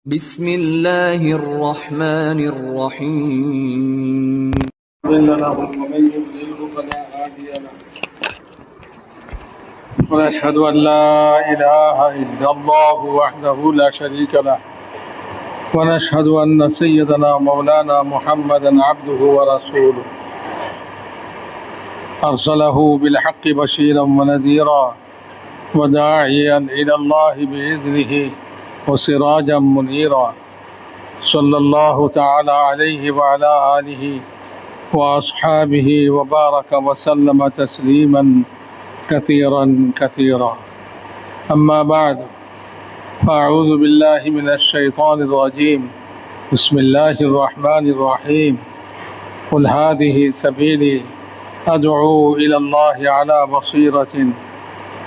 بسم الله الرحمن الرحيم مضل له ومن يضلله فلا هادي له ونشهد أن لا إله إلا الله وحده لا شريك له ونشهد أن سيدنا مولانا محمدا عبده ورسوله أرسله بالحق بشيرا ونذيرا وداعيا إلى الله بإذنه وسراجا منيرا صلى الله تعالى عليه وعلى آله وأصحابه وبارك وسلم تسليما كثيرا كثيرا. أما بعد، فأعوذ بالله من الشيطان الرجيم. بسم الله الرحمن الرحيم. قل هذه سبيلي أدعو إلى الله على بصيرة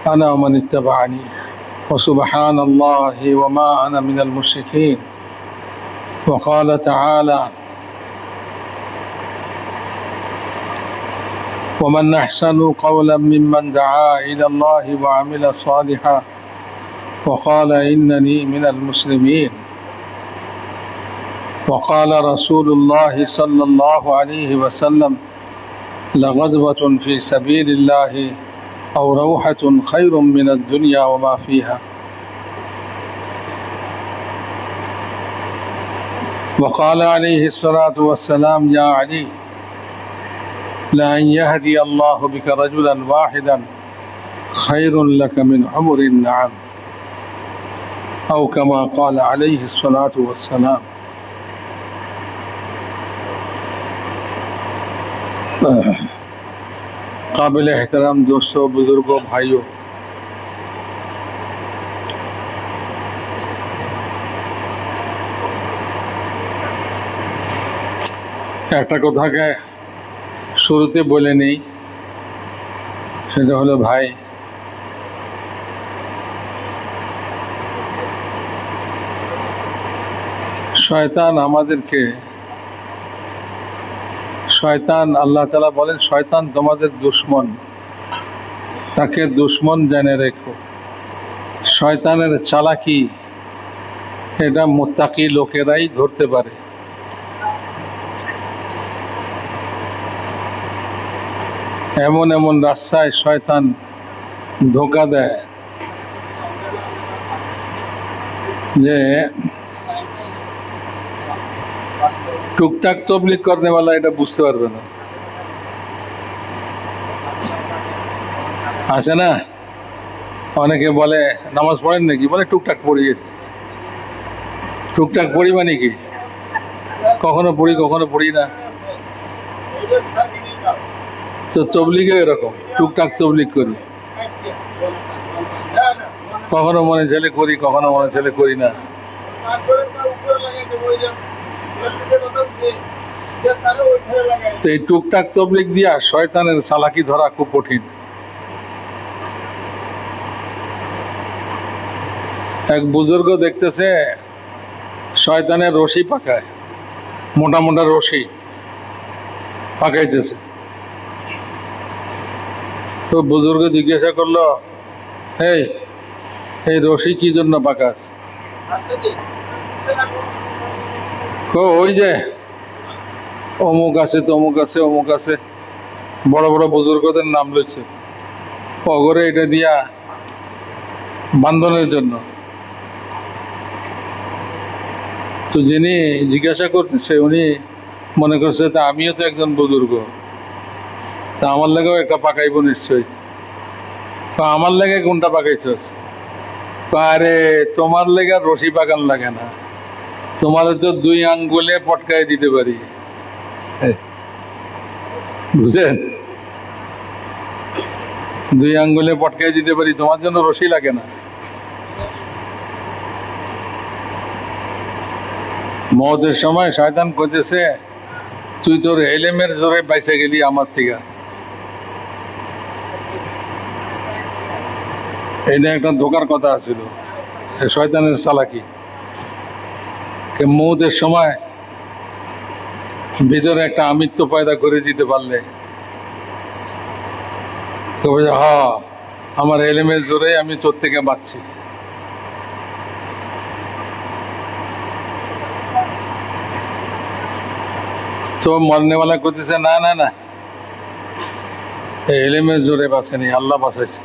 أنا ومن اتبعني وسبحان الله وما أنا من المشركين. وقال تعالى: ومن أحسن قولا ممن دعا إلى الله وعمل صالحا وقال إنني من المسلمين. وقال رسول الله صلى الله عليه وسلم: لغدوة في سبيل الله أو روحة خير من الدنيا وما فيها. وقال عليه الصلاة والسلام: يا علي، لأن يهدي الله بك رجلا واحدا خير لك من حمر النعم، أو كما قال عليه الصلاة والسلام. काबिल एहतराम दोस्तों, बुजुर्गों, भाइयों, একটা কথাকে শুরুতে বলে নেই, সেটা হলো ভাই, শয়তান আমাদেরকে, শয়তান, আল্লাহ তাআলা বলেন শয়তান তোমাদের দুশমন, তাকে দুশমন জেনে রেখো। শয়তানের চালাকি এটা মুত্তাকি লোকেরাই ধরতে পারে। এমন এমন রাস্তায় শয়তান ধোঁকা দেয় যে টুকটাক তবলিগ করনে वाला এটা বুঝতে পারবে না। আছে না, অনেকে বলে নামাজ পড়েন নাকি, বলে টুকটাক পড়ি। টুকটাক পড়ি মানে কি? কখনো পড়ি কখনো পড়ি না। তো তবলিগে এরকম টুকটাক তবলিগ করি, কখনো মনে ছেলে করি, কখনো মনে ছেলে করি না। তো এই টুকটাক তবলিগ দিয়া শয়তানের চালাকি ধরা খুব কঠিন। এক বুজুর্গ দেখতেছে শয়তানের রশি পাকায়, মোটা মোটা রশি পাকাইতেছে। তো বুজুর্গ জিজ্ঞাসা করলো, এই রশি কি জন্য পাকাস? ওই যে অমুক আছে, তমুক আছে, অমুক আছে, বড় বড় বুজুর্গদের নাম লইছে, অগরে এটা দিয়া বান্ধনের জন্য। তো যিনি জিজ্ঞাসা করতেছে উনি মনে করছে তা আমিও তো একজন বুজুর্গ, তা আমার লেগেও একটা পাকাইব নিশ্চয়ই। আমার লেগে কোনটা পাকাইছ? আরে তোমার লেগে রশি পাকান লাগে না, তোমার তো 2 আঙ্গুলে পটকাই দিতে পারি। বুঝছেন? 2 আঙ্গুলে পটকাই দিতে পারি, তোমার জন্য রশি লাগে না। মওতের সময় শয়তান কইতেছে তুই তোর এলেমের জোরে বাইসে গেলি আমার থেকে। এটা একটা ধোকার কথা ছিল, শয়তানের চালাকি। মওতের সময় ভিতরে একটা আমিত্ব পয়দা করে দিতে পারলে হ্যাঁ, আমার এলেমের জোরে আমি তোর থেকে বাঁচছি। তো মরনেওয়ালা করতেছে না না না, এলেমের জোরে বাঁচেনি, আল্লাহ বাঁচাইছে।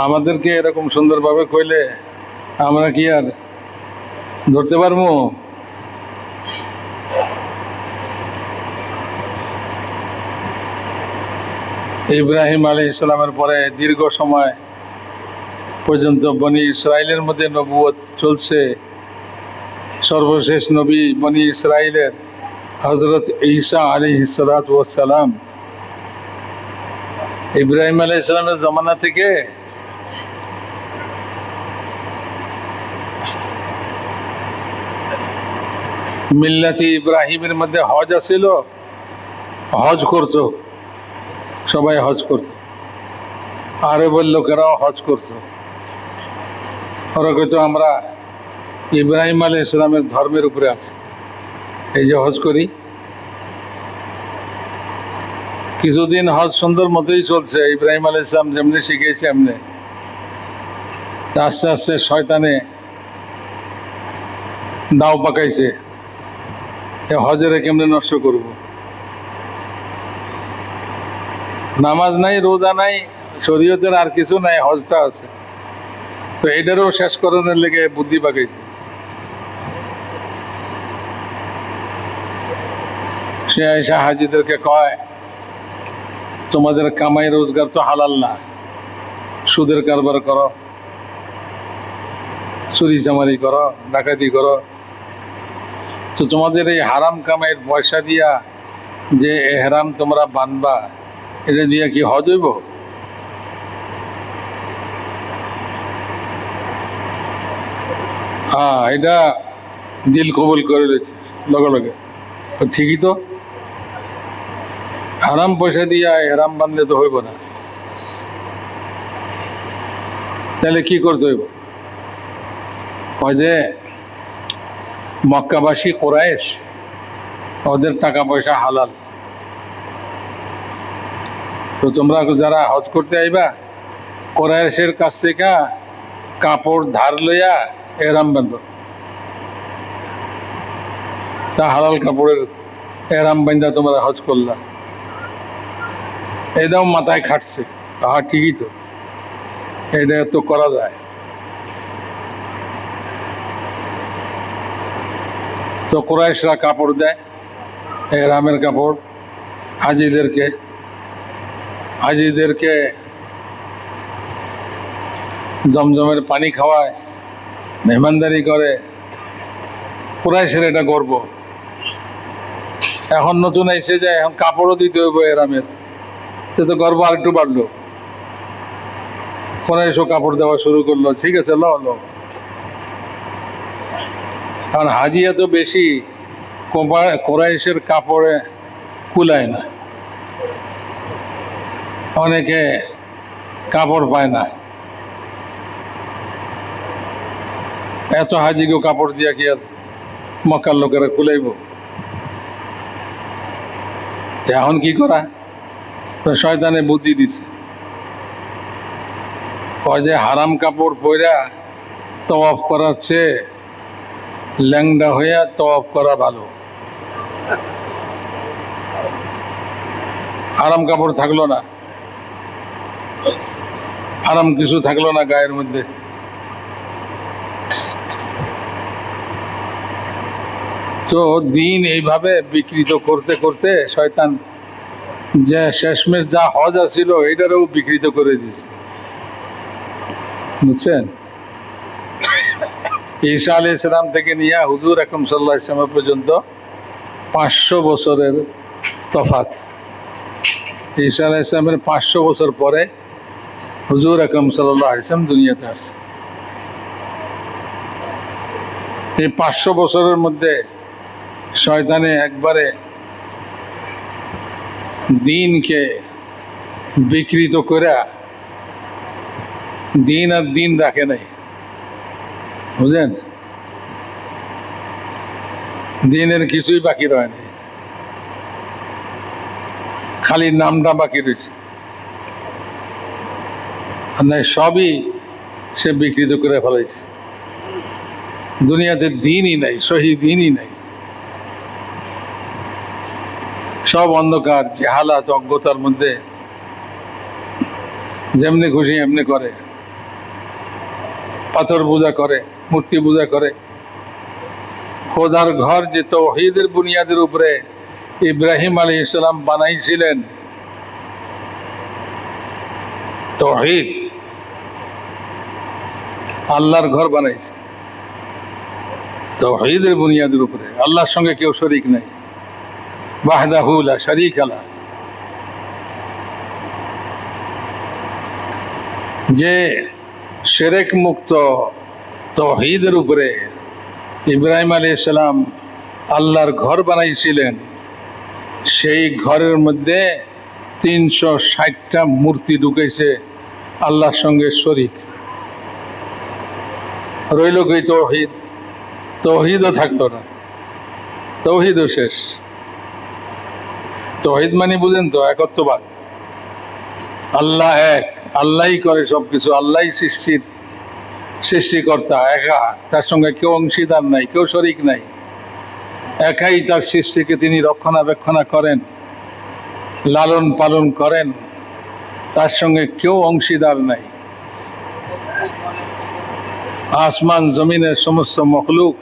আমাদেরকে এরকম সুন্দরভাবে কইলে আমরা কি আর ধরতে পারবো? ইব্রাহিম আলাইহিস সালামের পরে দীর্ঘ সময় পর্যন্ত বনি ইসরাইলের মধ্যে নবুয়ত চলছে। সর্বশেষ নবী বনি ইসরাইলের হযরত ঈসা আলাইহিস সালাতু ওয়াস সালাম ইব্রাহিম আলাইহিস সালামের জমানা থেকে মিল্লাতি ইব্রাহিমের মধ্যে হজ আছিল, হজ করতো, সবাই হজ করতো, আরবের লোকেরাও হজ করতো। ওরা কইতো আমরা ইব্রাহিম আলাইহিস সালামের ধর্মের উপরে আছে, এই যে হজ করি। কিছুদিন হজ সুন্দর মতোই চলছে, ইব্রাহিম আলাইহিস সালাম যেমনি শিখেছে এমনি। আস্তে আস্তে শয়তানে দাও পাকাইছে, হজের কেমনে নষ্ট করব। নামাজ নাই, রোজা নাই, শরীয়তের আর কিছু নাই, হজটা আছে। তো এটারও শেষ করানোর লেগে বুদ্ধি পাকাইছে। সে আয়েশা হাজিদেরকে কয়, তোমাদের কামাই রোজগার তো হালাল না, সুদের কারবার করো, চুরি চামারি করো, ডাকাতি করো। তো তোমাদের এই হারাম কামাইয়ের পয়সা দিয়া যে এহরাম তোমরা বানবা, এটা দিয়া কি হজ হইব? হ্যাঁ, এটা দিল কবুল করে রয়েছে লগে লগে। ঠিকই তো, হারাম পয়সা দিয়া এহরাম বানলে তো হইব না, তাহলে কি করতে হইব? ওই যে মক্কাবাসী কুরাইশ, ওদের টাকা পয়সা হালাল। তো তোমরা যারা হজ করতে আইবা, কুরাইশের কাছ থেকে কাপড় ধার লইয়া এহরাম বাঁধো। তা হালাল কাপড়ের এহরাম বান্ধা তোমরা হজ করলা, এটাও মাথায় খাটছে। হ্যাঁ ঠিকই তো, এটা তো করা যায়। তো কুরাইশরা কাপড় দেয়, এহরামের কাপড় হাজিদেরকে, হাজিদেরকে জমজমের পানি খাওয়ায়, মেহমানদারি করে। কুরাইশের এটা গর্ব। এখন নতুন আইসে যায়, এখন কাপড়ও দিতে হইব এহরামের, সে তো গর্ব আর একটু বাড়লো। কুরাইশও কাপড় দেওয়া শুরু করলো, ঠিক আছে লো লো। কারণ হাজি এত বেশি, কুরাইশের কাপড়ে কুলায় না, অনেকে কাপড় পায় না। এত হাজিকেও কাপড় দিয়া কি আছে মক্কার লোকেরা কুলাইব? এখন কি করা? তো শয়তানে বুদ্ধি দিছে, কয় যে হারাম কাপড় পইরা তওয়াফ করার চেয়ে ল্যাংডা হইয়া তওয়াফ করা ভালো। হারাম কাপড় থাকলো না, হারাম কিছু থাকলো না গায়ের মধ্যে। তো দিন এইভাবে বিকৃত করতে করতে শয়তান যে শেষমেশ যা হজ আছিল এটারও বিকৃত করে দিয়েছে, বুঝছেন? ঈসা আলাইহিস সালাম থেকে নিয়ে হুজুর আকরাম সাল্লাল্লাহু আলাইহি ওয়াসাল্লাম পর্যন্ত 500 বছরের তফাৎ। ঈসা আলাইহিস সালামের 500 বছর পরে হুজুর আকরাম সাল্লাল্লাহু আলাইহি ওয়াসাল্লাম দুনিয়াতে আসছে। এই 500 বছরের মধ্যে শয়তানে একবারে দিনকে বিকৃত করে দিন আর দিন রাখে নাই, বুঝলেন? দিনের কিছুই বাকি রয় নাই, খালি নামটা বাকি রয়েছে, আর সবই সে বিকৃত করে ফেলাইছে। দুনিয়াতে দিনই নাই, সহি দিনই নাই, সব অন্ধকার, জাহালাত, অজ্ঞতার মধ্যে যেমনি খুশি এমনি করে, পাথর পূজা করে, মূর্তি পূজা করে। খোদার ঘর যে তাওহীদের বুনিয়াদের উপরে ইব্রাহিম আলাইহিস সালাম বানাইছিলেন, তাওহীদ, আল্লাহর ঘর বানাইছে তাওহীদের বুনিয়াদের উপরে, আল্লাহর সঙ্গে কেউ শরীক নাই, ওয়াহদাহু লা শারীকা লাহ। যে শিরক মুক্ত তাওহীদের উপরে ইব্রাহিম আলাইহিস সালাম আল্লাহর ঘর বানাইছিলেন, সেই ঘরের মধ্যে 360টা মূর্তি ঢুকেছে আল্লাহর সঙ্গে শরীক। রইল কই তাওহীদ? তাওহীদও থাকলো না, তাওহীদও শেষ। তাওহীদ মানে বুঝেন তো, একত্ববাদ, আল্লাহ এক, আল্লাহই করে সবকিছু, আল্লাহই সৃষ্টিকর্তা, একা, তার সঙ্গে কেউ অংশীদার নাই, কেউ শরীক নাই, একাই তার সৃষ্টিকে তিনি রক্ষণাবেক্ষণা করেন, লালন পালন করেন, তার সঙ্গে কেউ অংশীদার নাই। আসমান জমিনের সমস্ত মখলুক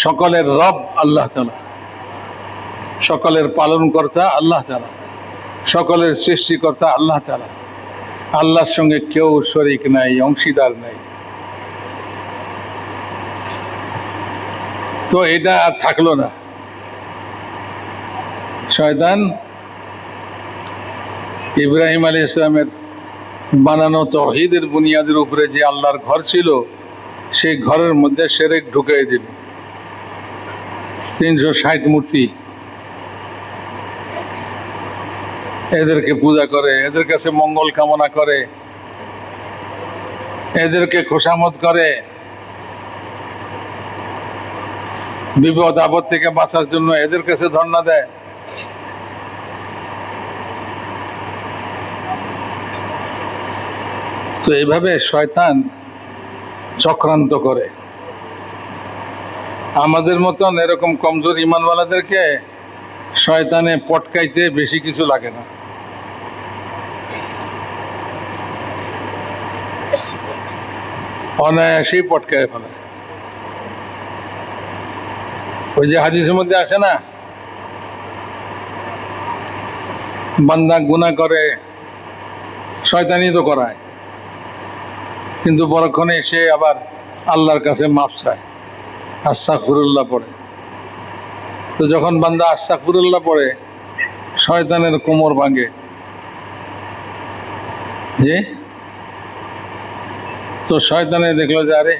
সকলের রব আল্লাহ তাআলা, সকলের পালনকর্তা আল্লাহ তাআলা, সকলের সৃষ্টিকর্তা আল্লাহ তাআলা। আল্লাহর সঙ্গে কেউ শরীক নাই, অংশীদার নাই। তো এটা আর থাকলো না। শয়তান ইব্রাহিম আলাইহিস সালামের বানানো তাওহীদের বুনিয়াদের উপরে যে আল্লাহর ঘর ছিল, সেই ঘরের মধ্যে শিরক ঢুকিয়ে দিল। 360 মূর্তি, এদেরকে পূজা করে, এদের কাছে মঙ্গল কামনা করে, এদেরকে খোশামদ করে, বিপদ আপদ থেকে বাঁচার জন্য এদের কাছে ধর্ণা দেয়। তো এইভাবে শয়তান চক্রান্ত করে। আমাদের মতন এরকম কমজোর ইমানওয়ালাদেরকে শয়তানে পটকাইতে বেশি কিছু লাগে না। অনায়াসেই পটকায় ফেলে। ওই যে হাদিসের মধ্যে আসে না, বান্দা গুনাহ করে, শয়তানি তো করায়, কিন্তু পরক্ষণে সে আবার আল্লাহর কাছে মাফ চায়, আস্তাগফিরুল্লাহ পড়ে। তো যখন বান্দা আস্তাগফিরুল্লাহ পড়ে, শয়তানের কোমর ভাঙে। যে তো শয়তানে দেখলো যে আরে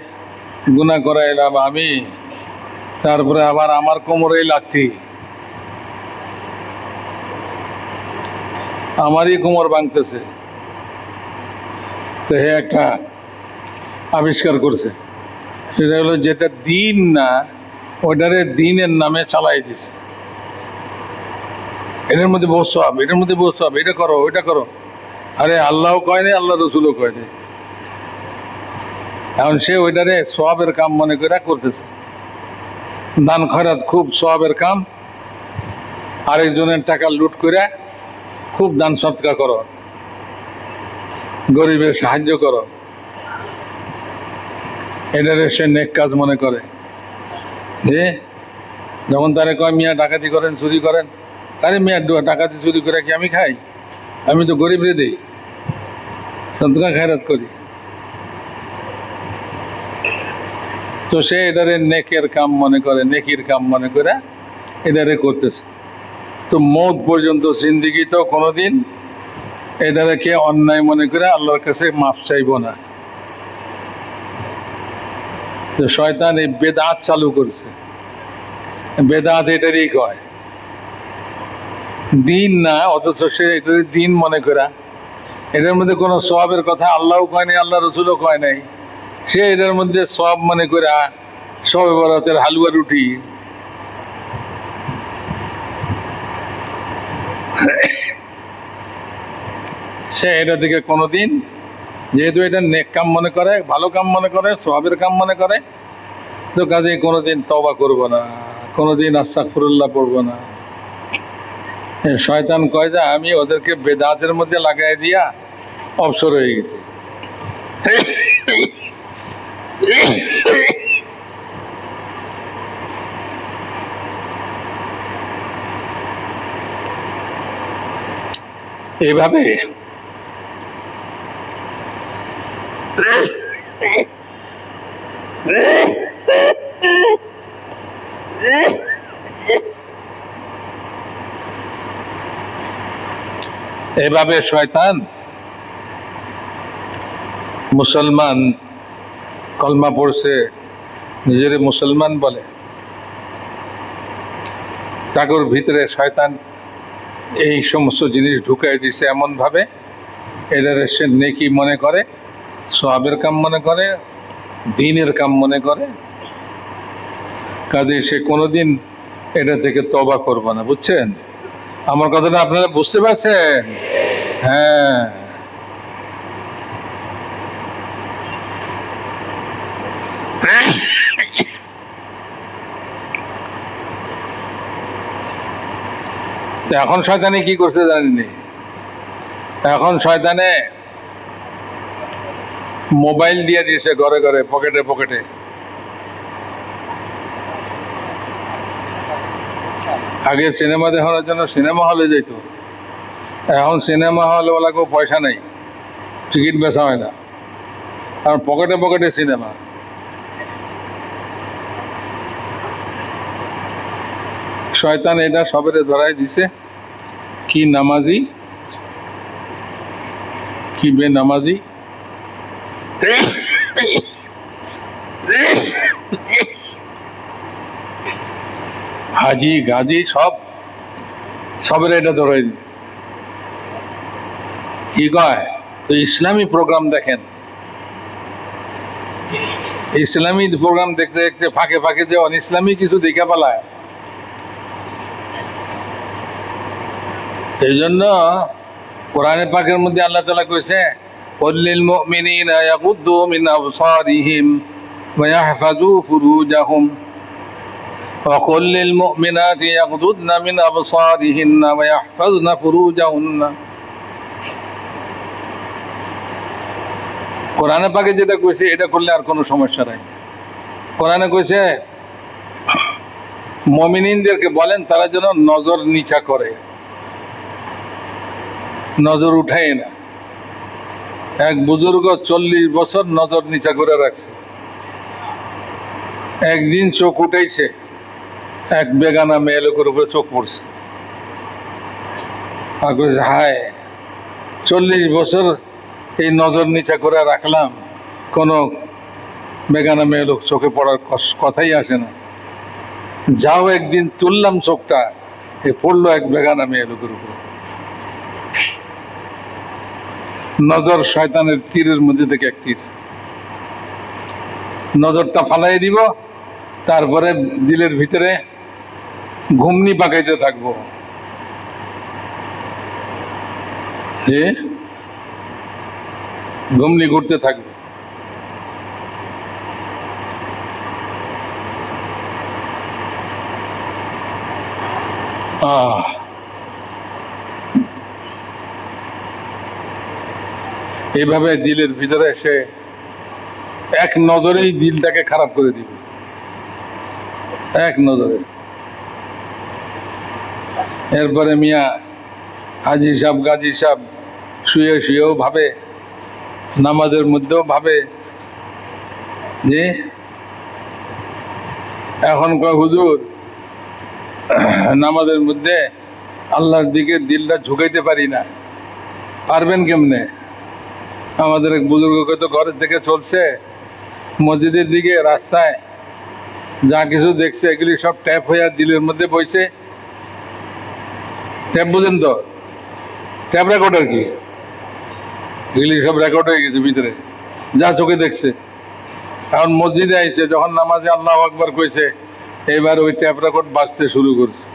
গুনাহ করা এলাম আমি, তারপরে আবার আমার কোমরেই লাথি, আমারই কোমর ভাঙতেছে। তো হে একটা আবিষ্কার করছে, সেটা হলো যেটা দিন না, ওইটারে দিনের নামে চালাই দিছে। এটার মধ্যে বহু সওয়াব, এটার মধ্যে বহু সওয়াব, এটা করো ওইটা করো। আরে আল্লাহও কয় নাই, আল্লাহ রসুলও কয় নাই। এখন সে ওইটারে সওয়াবের কাম মনে করে করতেছে। দান খয়রাত খুব সওয়াবের কাম, আরেকজনের টাকা লুট করে খুব দান সৎকার করো, গরিবের সাহায্য করো, এটারে সে নেক কাজ মনে করে। যে যখন তারে কয় মিয়া ডাকাতি করেন, চুরি করেন, আরে মিয়া ডাকাতি চুরি করে কি আমি খাই? আমি তো গরিব রে দিই, সদকা খায়রাত করি। তো সে এটারে নেকের কাম মনে করে, নেকির কাম মনে করে এটারে করতেছে। তো মৌত পর্যন্ত জিন্দিগি তো কোনোদিন এটারে কে অন্যায় মনে করে আল্লাহর কাছে মাফ চাইব না। তো শয়তান এই বেদাত চালু করছে। বেদাত এটারই কয়, দিন না, অথচ সে এটার দিন মনে করা। এটার মধ্যে কোনো সওয়াবের কথা আল্লাহও কয় নাই, আল্লাহ রসুলও কয় নাই। সে এটার মধ্যে সওয়াব মনে করা শবে বরাতের হালুয়া রুটি, সে এটা থেকে কোনোদিন যেহেতু এটা নেক কাম মনে করে, ভালো কাম মনে করে, সওয়াবের কাম মনে করে, তো কাজেই কোনোদিন তওবা করব না, কোনোদিন আস্তাগফিরুল্লাহ পড়বো না। শয়তান কয় যে আমি ওদেরকে বেদাতের মধ্যে লাগাই দিয়া অবসর হয়ে গেছি। এইভাবে এভাবে শয়তান মুসলমান কলমা পড়ছে, নিজের মুসলমান বলে, তাগর ভিতরে শয়তান এই সমস্ত জিনিস ঢুকাই দিছে এমন ভাবে, এটারে সে নেকি মনে করে, সওয়াবের কাম মনে করে, দ্বীনের কাম মনে করে, কাজে সে কোনোদিন এটা থেকে তওবা করবে না। বুঝছেন আমার কথাটা? আপনারা বুঝতে পারছেন? হ্যাঁ। এখন শয়তানে কি করছে জানেননি? এখন শয়তানে মোবাইল দিয়ে দিয়েছে ঘরে ঘরে, পকেটে পকেটে। আগে সিনেমা দেখানোর জন্য সিনেমা হলে যেত, এখন সিনেমা হল ওয়ালাকেও পয়সা নেই, টিকিট বেচা হয় না, কারণ পকেটে পকেটে সিনেমা। শয়তান এটা সবেরে ধরাই দিছে, কি নামাজি কি বেনামাজি, হাজি গাজি সবের এটা ধরাই দিছে। কি কয়? তো ইসলামী প্রোগ্রাম দেখেন, ইসলামী প্রোগ্রাম দেখতে দেখতে ফাঁকে ফাঁকে যে অনইসলামী কিছু দেখে পালায়। এই জন্য কোরআনে পাকের মধ্যে আল্লাহ তাআলা কইছে, কুল্লিল মুমিনিনা ইয়াগুদ্দু মিন আবসারিহিম ওয়া ইয়াহফাযু ফুরুজাহুম ওয়া কুল্লিল মুমিনাতি ইয়াগুদ্দুনা মিন আবসারিহিন্না ওয়া ইয়াহফাযনা ফুরুজাহুন্না। কোরআনে পাকে যেটা কইছে এটা করলে আর কোনো সমস্যা নাই। কোরআনে কইছে মুমিনদেরকে বলেন তারা যেন নজর নিচা করে, নজর উঠায় না। এক বুজুর্গ 40 বছর নজর নিচা করে রাখছে, একদিন চোখ উঠাইছে, এক বেগানা মেয়ে লোকের উপরে চোখ পড়ছে। আর কইছে, হায় 40 বছর এই নজর নিচা করে রাখলাম, কোনো বেগানা মেয়ে লোক চোখে পড়ার কথাই আসে না। যাও একদিন তুললাম চোখটা, এ পড়লো এক বেগানা মেয়ে লোকের উপরে। নজর শয়তানের তীরের মধ্যে থেকে এক তীর। নজরটা ফালাই দিব, তারপরে দিলের ভিতরে ঘুমনি পাকাইতে থাকবো, ঘুমনি ঘুরতে থাকবে। এইভাবে দিলের ভিতরে এসে এক নজরেই দিলটাকে খারাপ করে দিবে, এক নজরে। এরপরে মিয়া হাজি সাহেব গাজী সাহেব শুয়ে শুয়েও ভাবে, নামাজের মধ্যেও ভাবে যে এখন কয় হুজুর নামাজের মধ্যে আল্লাহর দিকে দিলটা ঝুঁকাইতে পারি না। পারবেন কেমনে? আমাদের এক বুজুর্গকে তো ঘরের থেকে চলছে, মসজিদের দিকে রাস্তায় যা কিছু দেখছে এগুলি সব ট্যাপ হয়ে দিলের মধ্যে বইছে। ট্যাপ বুঝেন তো? ট্যাপ রেকর্ডার কি, এগুলি সব রেকর্ড হয়ে গেছে ভিতরে, যা চোখে দেখছে। এখন মসজিদে আইছে, যখন নামাজে আল্লাহু আকবার কইছে, এবার ওই ট্যাপ রেকর্ড বাজতে শুরু করছে।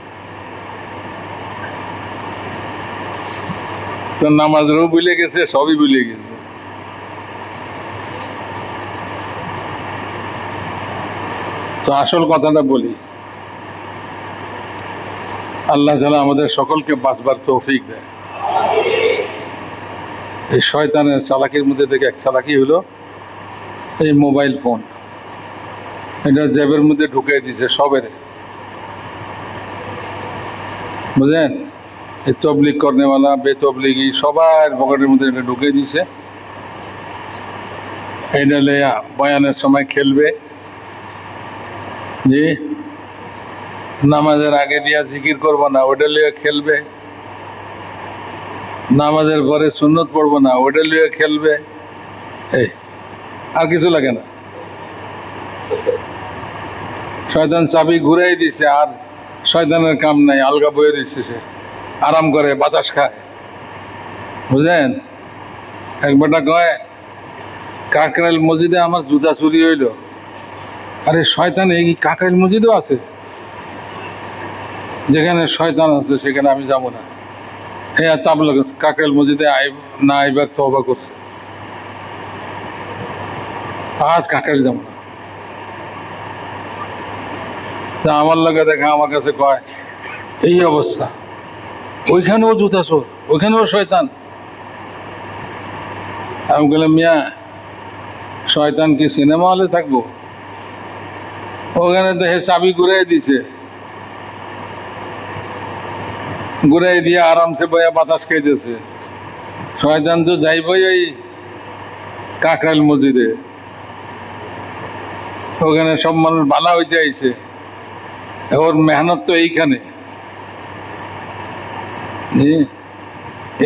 তো নামাজেরও ভুলে গেছে, সবই ভুলে গেছে। তো আসল কথাটা বলি, আল্লাহ তাআলা আমাদের সকলকে বাঁচবার তৌফিক দেয়। এই শয়তানের চালাকির মধ্যে থেকে এক চালাকি হলো এই মোবাইল ফোন। এটা জেবের মধ্যে ঢুকে দিছে সবের, বুঝলেন? এই তবলিগ করনেওয়ালা বেতবলিগি সবার পকেটের মধ্যে এটা ঢুকে দিছে। এটা লইয়া বয়ানের সময় খেলবে, যে নামাজের আগে দিয়া জিকির করবো না, ওটা লইয়া খেলবে। নামাজের পরে সুন্নত পড়বো না, ওটা লইয়া খেলবে। এই আর কিছু লাগে না। শয়তান চাবি ঘুরাই দিছে, আর শয়তানের কাম নাই, আলগা বয়ে দিচ্ছে, সে আরাম করে বাতাস খায়, বুঝলেন? এক বেটা কয়, কাকরাইল মসজিদে আমার জুতা চুরি হইল। আরে শয়তান এই কাকরাইল মসজিদও আছে? যেখানে শয়তান আছে সেখানে আমি যাব না। হ্যাঁ, তাবলা কাকরাইল মসজিদে না আইবার তওবা করছে, আজ কাকরাইল যাব না। তা আমার লগে দেখা আমার কাছে কয়, এই অবস্থা, ওইখানেও জুতা চোর, ওইখানেও শয়তান। আমি বললাম, মিয়া শয়তান কি সিনেমা হলে থাকবো? ওখানে দেখে চাবি ঘুরাই দিছে, ঘুরাই দিয়ে আরামসে বইয়া বাতাস খাইতেছে। শয়তান তো যাইবই ওই কাকরাইল মসজিদে, ওখানে সব মানুষ ভালো হইতে আইছে, ওর মেহনত তো এইখানে,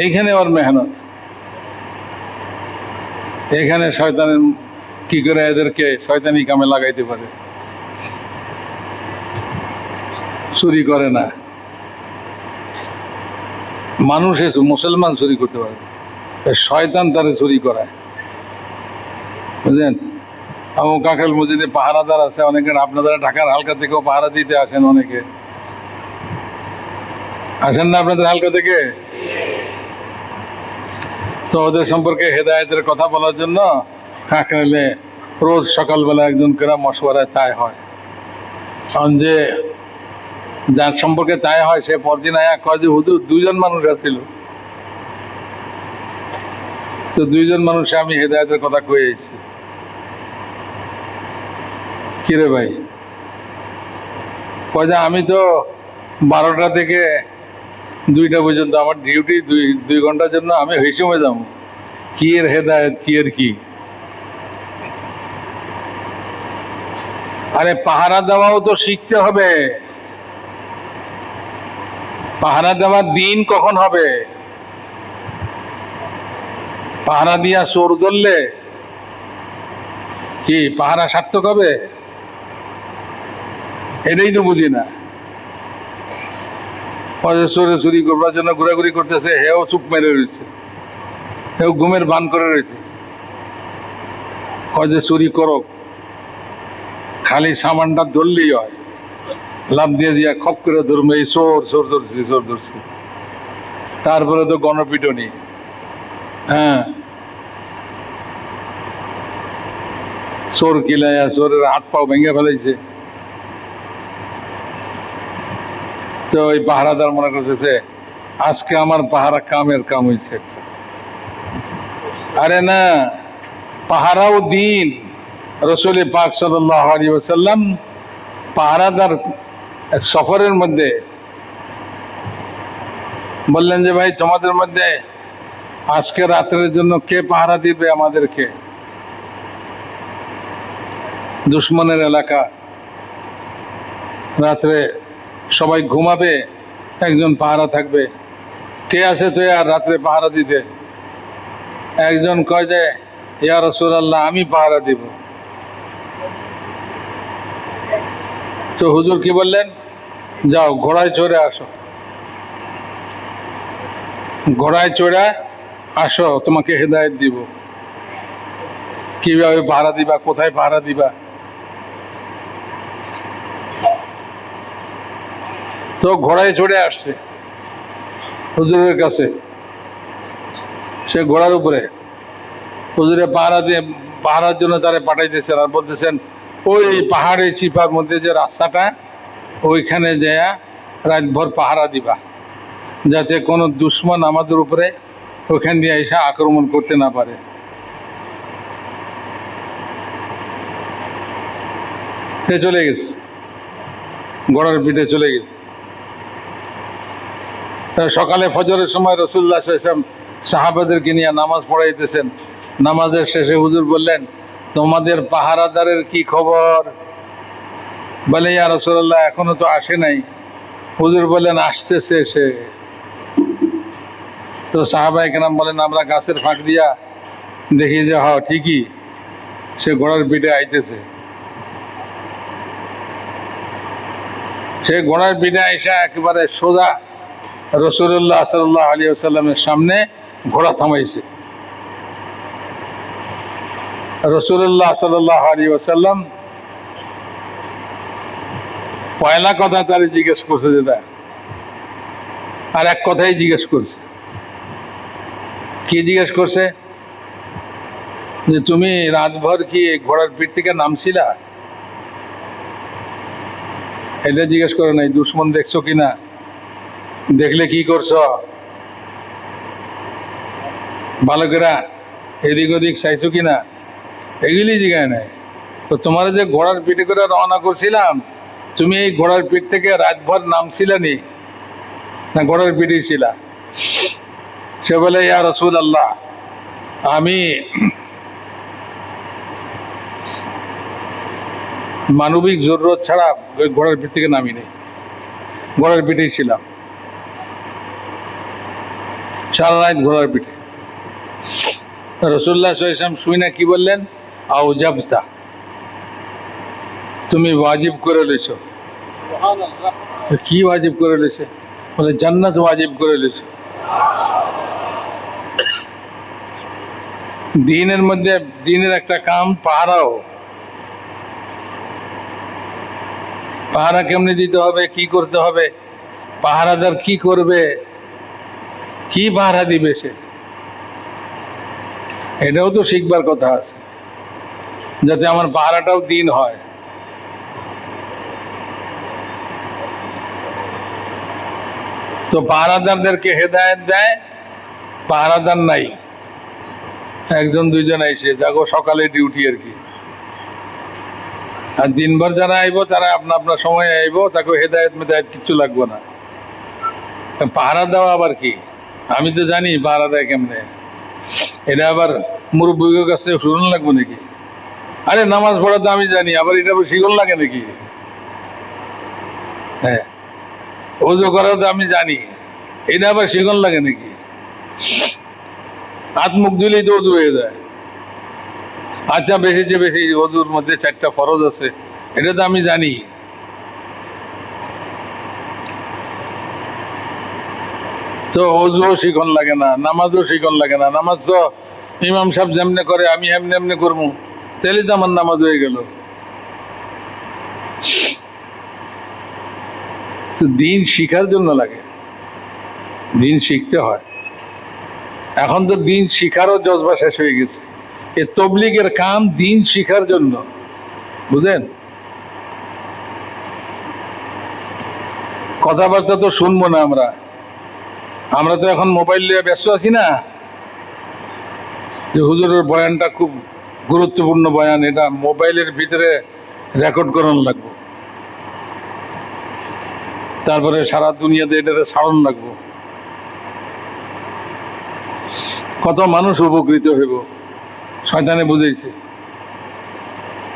এইখানে ওর মেহনত। এখানে শয়তানের কি করে এদেরকে শয়তানি কামে লাগাইতে পারে? চুরি করে না, মানুষ মুসলমান চুরি করতে পারে, শয়তান তারে চুরি করায়, বুঝলেন? আমার কাকরাইল মসজিদে পাহারাদার আছে অনেকে, আপনারা ঢাকার হালকা থেকেও পাহারা দিতে আসেন, অনেকে আসেন না আপনাদের হালকা থেকে? তো ওদের সম্পর্কে হেদায়েতের কথা বলার জন্য কাকরাইলে রোজ সকালবেলা একজন করে মশওয়ারায় তাই হয়। কারণ যে যার সম্পর্কে তাই হয় সে পরদিন আয়া কয় যে হুজুর দুইজন মানুষ আছিল, তো দুইজন মানুষে আমি হেদায়েতের কথা কয়ে এসেছি। কিরে ভাই? কয় যে আমি তো 12টা থেকে 2টা পর্যন্ত আমার ডিউটি, 2 ঘন্টার জন্য আমি হিসেবে যাবো। কি এর হেদায়েত, কি এর কি? আরে পাহারা দেওয়াও তো শিখতে হবে। পাহারা দেওয়ার দিন কখন হবে? পাহারা দিয়া চোর ধরলে কি পাহারা সার্থক হবে? এটাই তো বুঝি না। চোরে চুরি করবার জন্য ঘোরাঘুরি করতেছে, হেও চুপ মেরে রয়েছে, হেও ঘুমের ভান করে রয়েছে। যে চুরি করো, খালি সামানটা ধরলেই হয়, লাভ দিয়ে দিয়া খপ করে ধরবে, এই চোর চোর ধরছি, চোর ধরছি। তারপরে তো গণপিটনি। হ্যাঁ, চোর কিলাইয়া চোরের হাত পাও ভেঙে ফেলাইছে। তো ওই পাহারাদার মনে করতেছে আজকে আমার পাহারা কামের কাম হয়েছে একটা। আরে না, পাহারাও দিন। রাসূল পাক সাল্লাল্লাহু আলাইহি ওয়াসাল্লাম পাহারাদার এক সফরের মধ্যে বললেন যে ভাই তোমাদের মধ্যে আজকে রাতের জন্য কে পাহারা দিবে আমাদেরকে? দুশমনের এলাকা, রাত্রে সবাই ঘুমাবে, একজন পাহারা থাকবে। কে আছে তো আর রাত্রে পাহারা দিতে? একজন কয় যে ইয়া রাসূলুল্লাহ আমি পাহারা দিব। তো হুজুর কি বললেন? যাও ঘোড়ায় চড়ে আসো, ঘোড়ায় চড়ে আসো, তোমাকে হেদায়েত দিব, কিভাবে পাহারা দিবা, কোথায় পাহারা দিবা। তো ঘোড়ায় চড়ে আসছে হুজুরের কাছে, সে ঘোড়ার উপরে হুজুরে পাহারা দিয়ে পাহারার জন্য তারে পাঠাইতেছেন, আর বলতেছেন ওই পাহাড়ে চিপার মধ্যে যে রাস্তাটা, ওইখানে যায় রাতভর পাহারা দিবা, যাতে কোনো দুশ্মন আমাদের উপরে ওখান দিয়ে এসে আক্রমণ করতে না পারে। সে চলে গেছে, ঘোড়ার পিঠে চলে গেছে। সকালে ফজরের সময় রাসূলুল্লাহ সাল্লাল্লাহু আলাইহি ওয়াসাল্লাম সাহাবাদেরকে নিয়ে নামাজ পড়াইতেছেন। নামাজের শেষে হুজুর বললেন, তোমাদের পাহারাদারের কি খবর? বলে, ইয়া রাসূলুল্লাহ, এখনো তো আসে নাই। হুজুর বললেন, আসতেছে সে। তো সাহাবায়ে কেরাম বলেন, আমরা গাছের ফাঁক দিয়া দেখি যে ঠিকই সে ঘোড়ার পিঠে আইতেছে। সে ঘোড়ার পিঠে আইসা একেবারে সোজা রাসূলুল্লাহ সাল্লাল্লাহু আলাইহি ওয়াসাল্লামের সামনে ঘোড়া থামাইছে। রাসূলুল্লাহ সাল্লাল্লাহু আলাইহি ওয়াসাল্লাম পয়লা কথা তারে জিজ্ঞেস করছে যেটা, আর এক কথাই জিজ্ঞেস করছে। কি জিজ্ঞেস করছে? যে তুমি রাতভর কি ঘোড়ার পিঠ থেকে নামছিলা? এটা জিজ্ঞেস করে নাই দুশ্মন দেখছো কিনা, দেখলে কি করছো, বালকেরা এদিক ওদিক চাইছো কিনা, এগুলি জিজ্ঞাসা নাই। তো তোমার যে ঘোড়ার পিঠে করে রওনা করছিলাম, তুমি এই ঘোড়ার পিঠ থেকে রাতভর নামছিলা নি, না ঘোড়ার পিঠেই ছিলা? সে বলে, ইয়া রাসূলুল্লাহ, আমি মানবিক জরুরত ছাড়া ওই ঘোড়ার পিঠ থেকে নামি নেই, ঘোড়ার পিঠেই ছিলাম সারা রাত ঘোড়ার পিঠে। রাসূলুল্লাহ সাল্লাল্লাহু আলাইহি ওয়াসাল্লাম শুই না কি বললেন? আউজাবতা, তুমি ওয়াজিব করে লইছো। কি ওয়াজিব করে লইছে? বলে, জান্নাত ওয়াজিব করে লইছো। দিনের মধ্যে দিনের একটা কাম পাহারাও। পাহারা কেমনে দিতে হবে, কি করতে হবে, পাহারাদার কি করবে, কি পাহারা দিবে সে, এটাও তো শিখবার কথা আছে, যাতে আমার পাহারাটাও দিন হয়। তো পাহারাদারদেরকে হেদায়েত দেয়, পাহারাদার নাই, একজন দুইজন আইসে যাগো সকালে ডিউটি আর কি। আর দিনভর যারা আইব তারা আপনা আপনার সময় আইব, তাকে হেদায়েত মেদায়েত কিচ্ছু লাগবে না। পাহারা দেওয়া আবার কি? আমি তো জানি পাহারা দেয় কেমনে, এটা আবার মুরব্বীর কাছে শুনুন লাগবে নাকি? আরে নামাজ পড়া তো আমি জানি, আবার এটা শিখল লাগে নাকি? হ্যাঁ, ওযু করা তো আমি জানি, এটা আবার শিখল লাগে নাকি? হাত মুখ ধুলেই তো ওযু হয়ে যায়। আচ্ছা, বেশি যে বেশি ওযুর মধ্যে 4টা ফরজ আছে, এটা তো আমি জানি। তো ওযুও শিখন লাগে না, নামাজও শিখন লাগে না। নামাজ তো ইমাম সাহেব যেমনে করে আমি এমনি এমনি করবো, তাহলে তো আমার নামাজ হয়ে গেল। তো দিন শিখার জন্য লাগে, দিন শিখতে হয়। এখন তো দিন শিখারও জজবা শেষ হয়ে গেছে। এ তবলিগের কাম দিন শিখার জন্য, বুঝলেন? কথাবার্তা তো শুনবো না আমরা, আমরা তো এখন মোবাইল নিয়ে ব্যস্ত আছি না, যে হুজুরের বয়ানটা খুব গুরুত্বপূর্ণ বয়ান, এটা মোবাইলের ভিতরে রেকর্ড করানো লাগবে, তারপরে সারা দুনিয়াতে এটা ছাড়ন লাগবো, কত মানুষ উপকৃত হইব। শয়তানে বুঝাইছে।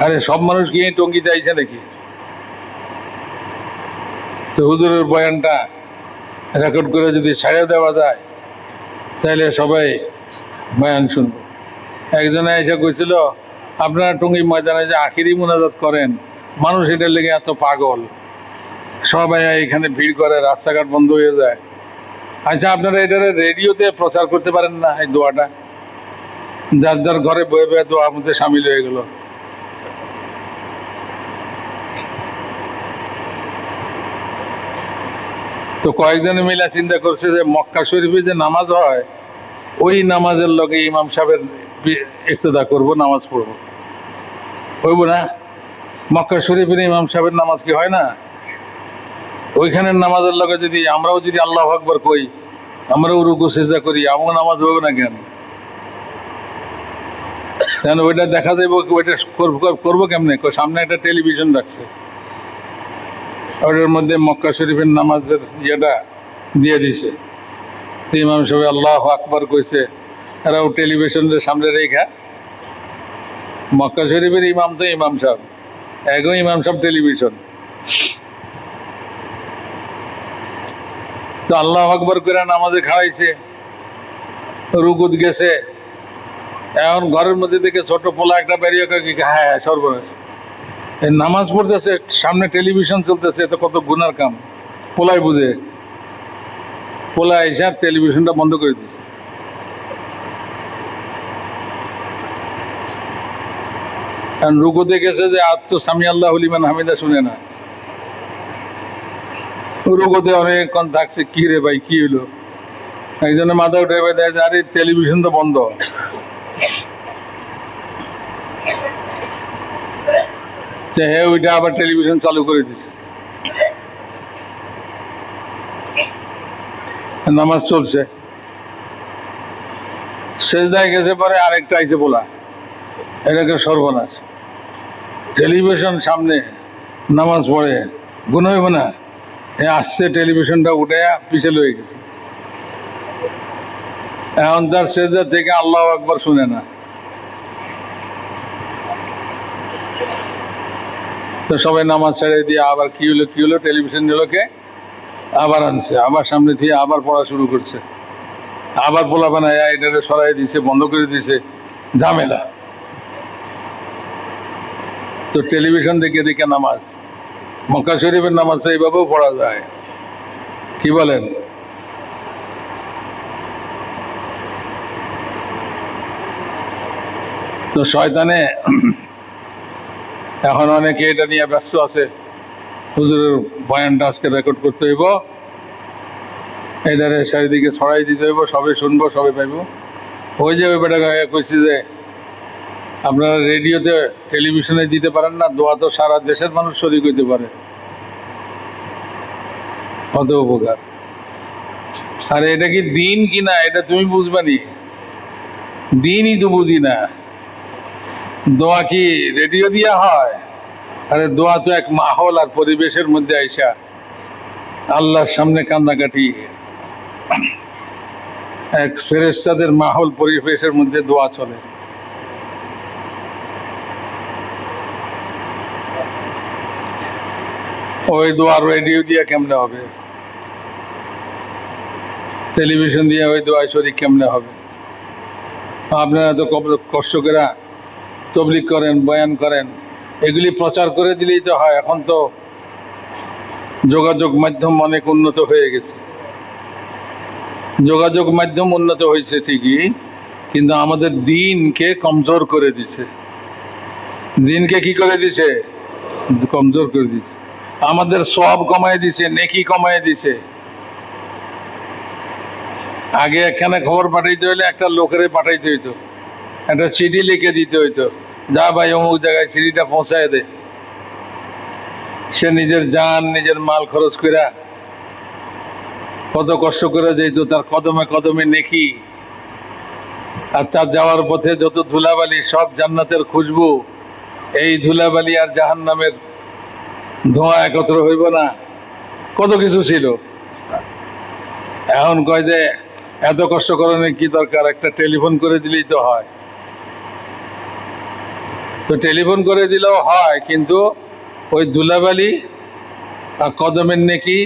আরে সব মানুষ কি টঙ্গিতে আইছে নাকি? তো হুজুরের বয়ানটা রেকর্ড করে যদি ছাড়া দেওয়া যায়, তাহলে সবাই বয়ান শুনবো। একজনে এসে কইছিল, আপনারা টঙ্গী ময়দানে যে আখিরি মুনাজাত করেন, মানুষ এটার লেগে এত পাগল, সবাই এখানে ভিড় করে, রাস্তাঘাট বন্ধ হয়ে যায়। আচ্ছা, আপনারা এটা রেডিওতে প্রচার করতে পারেন না? এই দোয়াটা যার যার ঘরে বয়ে বয়ে দোয়ার মধ্যে সামিল হয়ে গেল। তো কয়েকজনে মিলে চিন্তা করছে যে মক্কা শরীফে যে নামাজ হয়, ওই নামাজের লগে ইমাম সাহেবের ইক্তেদা করবো, নামাজ পড়বো, হইব না? মক্কা শরীফের ইমাম সাহেবের নামাজ কি হয় না? ওইখানের নামাজের লগে যদি আমরাও যদি আল্লাহু আকবার কই, আমরাও রুকু সিজদা করি, আমার নামাজ হবে না কেন? কেন ওইটা দেখা যাবে, ওইটা করবো কেমনে? সামনে একটা টেলিভিশন রাখছে, ওটার মধ্যে মক্কা শরীফের নামাজের ইয়েটা দিয়ে দিছে। ইমাম সাহেব আল্লাহু আকবার কইছে, এরাও টেলিভিশনের সামনে রেখা। মক্কা শরীফের ইমাম তো ইমাম সাহেব, একই ইমাম সাহেব টেলিভিশন। তো আল্লাহু আকবার করে নামাজে খাওয়াইছে, রুকুত গেছে। এখন ঘরের মধ্যে থেকে ছোট পোলা একটা বেরিয়ে হ্যাঁ সর্বনাশ, এই নামাজ পড়তেছে, সামনে টেলিভিশন চলতেছে, তো কত গুনার কাম। পোলাই বুঝে, পোলা এসে টেলিভিশনটা বন্ধ করে দিচ্ছে। কারণ রুকুতে গেছে যে আর তো সামি আল্লাহু লিমান হামিদা শুনে না, রুকুতে অনেকক্ষণ থাকছে। কি রে ভাই, কি হলো? একজনের মাথা উঠে দেয় যে আরে টেলিভিশন তো বন্ধ। হ্যাঁ, ওইটা আবার টেলিভিশন চালু করে দিছে, নামাজ চলছে। সেজদায় গেছে, পরে আরেকটা আইছে বলা, এটাকে সর্বনাশ। টেলিভিশন সামনে নামাজ পড়ে গুণ হইব না? আসছে টেলিভিশনটা উঠে পিছে লয়ে গেছে। এখন তার সেজদা থেকে আল্লাহু আকবার শুনে না। তো সবাই নামাজ ছেড়ে দিয়ে আবার কি হলো টেলিভিশন নিলোকে আবার আনছে, আবার সামনে থেকে আবার পড়া শুরু করছে। আবার বলা বানায় এটাকে সরাই দিছে, বন্ধ করে দিছে, ঝামেলা। তো টেলিভিশন দেখে দেখে নামাজ, মক্কা শরীফের নামাজ এইভাবেও পড়া যায়, কি বলেন? তো শয়তানে এখন অনেকে এটা নিয়ে ব্যস্ত আছে, হুজুরের বয়ানটা আজকে রেকর্ড করতে হইব, এটারে চারিদিকে ছড়াই দিতে হইব, সবে শুনবো, সবে পাইব। ওই যে ওই বেটা কইছি যে আপনারা রেডিওতে টেলিভিশনে দিতে পারেন না, দোয়া তো সারা দেশের মানুষ শরীক হইতে পারে, কত উপকার। আর এটা কি দিন কিনা এটা তুমি বুঝবানি, দিনই তো বুঝি না। দোয়া কি রেডিও দিয়া হয়? আরে দোয়া তো এক মাহল আর পরিবেশের মধ্যে আইসা আল্লাহর সামনে কান্দাকাটি, এক ফেরেশতাদের মাহল পরিবেশের মধ্যে দোয়া চলে। ওই দোয়া রেডিও দিয়া কেমনে হবে? টেলিভিশন দিয়ে ওই দোয়া শরীক কেমনে হবে? আপনারা তো কষ্ট করে তবলিগ করেন, বয়ান করেন, এগুলি প্রচার করে দিলেই তো হয়। এখন তো যোগাযোগ মাধ্যম অনেক উন্নত হয়ে গেছে, যোগাযোগ মাধ্যম উন্নত হয়েছে ঠিকই, কিন্তু আমাদের দিনকে কমজোর করে দিছে। দিনকে কি করে দিছে? কমজোর করে দিছে। আমাদের সওয়াব কমায় দিছে, নেকি কমায় দিছে। আগে একখানে খবর পাঠাইতে হইলে একটা লোকের পাঠাইতে হইতো, একটা চিঠি লিখে দিতে হইতো, যা ভাই অমুক জায়গায় চিঠিটা পৌঁছায় দে। সে নিজের জান, নিজের মাল খরচ করে কত কষ্ট করে যেত, তার কদমে কদমে নেকি। আর তার যাওয়ার পথে যত ধুলাবালি, সব জান্নাতের খুশবু। এই ধুলাবালি আর জাহান্নামের ধোঁয়া একত্র হইব না, কত কিছু ছিল। এখন কয় যে এত কষ্ট করানোর কি দরকার, একটা টেলিফোন করে দিলেই তো হয়। তো টেলিফোন করে দিলেও হয়, কিন্তু ওই ধুলাবালি আর কদমের নেকি,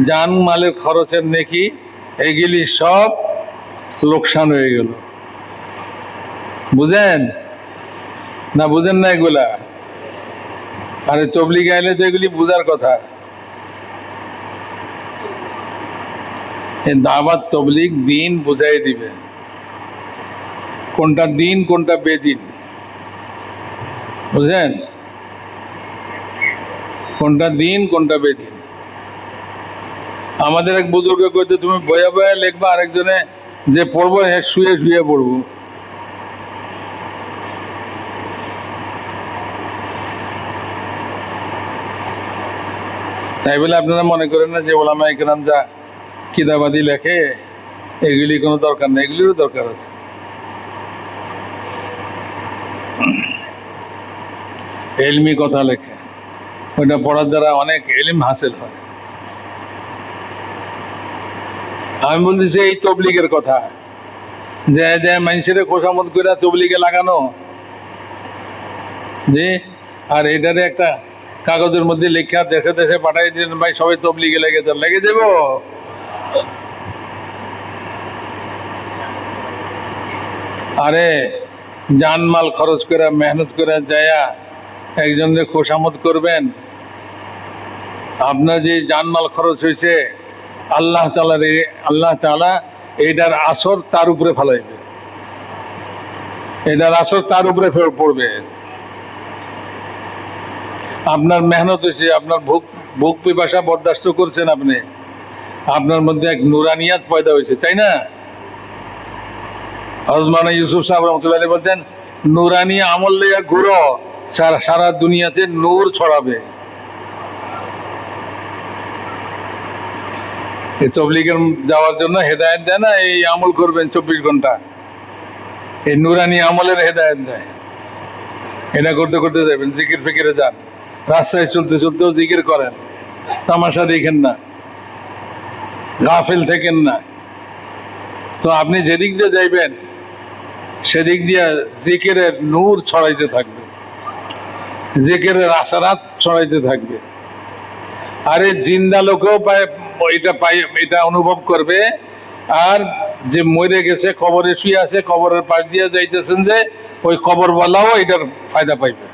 জান মালের খরচের নেকি, এগুলি সব লোকসান হয়ে গেল। বুঝেন না? বুঝেন না এগুলা? আরে তবলিগ আইলে তো এগুলি বুঝার কথা। দাওয়াত তবলিগ দিন বুঝাই দিবে, কোনটা দিন কোনটা বেদিন। বুঝেন? কোনটা দিন কোনটা বেদিন। আমাদের এক বুজুর্গ কইতে, তুমি বয়া বয়া লিখবা, আরেকজনে যে পড়বো হ্যাঁ শুয়ে শুয়ে পড়বো। তাই বলে আপনারা মনে করেন না যে ওলামা ইকরাম যা কিতাবাদি লেখে এগুলি কোনো দরকার নেই, এগুলিরও দরকার আছে। এলমি কথা লেখে, ওইটা পড়ার দ্বারা অনেক এলিম হাসিল হয়। আমি বলতেছি এই তবলিগের কথা, যে মানুষের খোসামত করে তবলিগে লাগানো, যে আর এটারে একটা কাগজের মধ্যে লেখা দেশে দেশে পাঠাই দিন, ভাই সবাই তবলিগে লেগে যান, লেগে যাব। আরে জানমাল খরচ করে মেহনত করে যায়া একজনের খোসামত করবেন, আপনার যে জানমাল খরচ হয়েছে আল্লাহ তাআলা এটার আসর তার উপরে ফেলাইবে, এটার আসর তার উপরে পড়বে। আপনার মেহনত হয়েছে, আপনার ভোগ পিপাসা বরদাস্ত করছেন আপনি, আপনার মধ্যে এক নুরানিয়াত পয়দা হয়েছে, তাই না? হযরত মাওলানা ইউসুফ সাহেব রাহমাতুল্লাহ আলাইহি বলতেন, নুরানি আমল লইয়া ঘুরো, সারা দুনিয়াতে নূর ছড়াবে। এই তবলিগের যাওয়ার জন্য হেদায়েত দেয় না, এই আমল করবেন 24 ঘন্টা, এই নুরানি আমলের হেদায়েত দেয়। এটা করতে করতে যাবেন, জিকির ফিকিরে যান, রাস্তায় চলতে চলতেও জিকির করেন, তামাশা দেখেন না, গাফিল থেকেন না। তো আপনি যেদিক দিয়ে যাইবেন সেদিক দিয়ে জিকিরের নূর ছড়াইতে থাকবে, জিকিরের আশারাত ছড়াইতে থাকবে। আরে জিন্দা লোকেও এটা অনুভব করবে, আর যে মরে গেছে কবরে শুয়ে আছে, কবরের পাশ দিয়ে যাইতেছেন, যে ওই কবরওয়ালাও এটার ফায়দা পাইবে,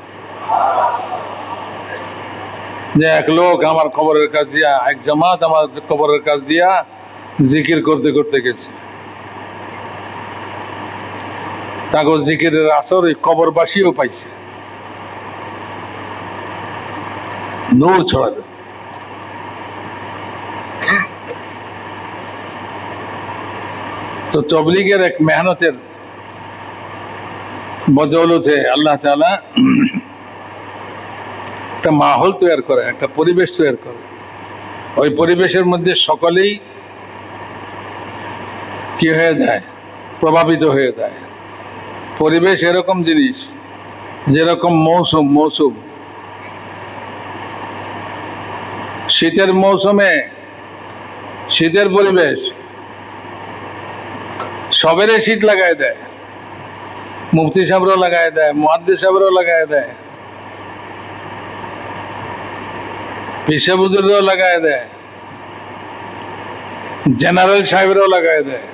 যে এক লোক আমার কবরের কাছ দিয়া, এক জামাত আমার কবরের কাছ দিয়া জিকির করতে করতে গেছে, তাকে জিকিরের আসর ওই কবরবাসীও পাইছে, নূর ছড়াবে। তো তবলিগের এক মেহনতের বদৌলতে আল্লাহ তাআলা একটা মাহল তৈরি করে, একটা পরিবেশ তৈরি করে, ওই পরিবেশের মধ্যে সকলেই কি হয়ে যায়, প্রভাবিত হয়ে যায়। পরিবেশ এরকম জিনিস, যেরকম মৌসুম শীতের মৌসুমে শীতের পরিবেশ সবেরে শীত লাগাই দেয়, মুফতি সাহেবরাও লাগাই দেয়, মুহাদ্দিস সাহেবরাও লাগাই দেয়, পীর সাহেব হুজুররাও লাগাই দেয়, জেনারেল সাহেবরাও লাগাই দেয়,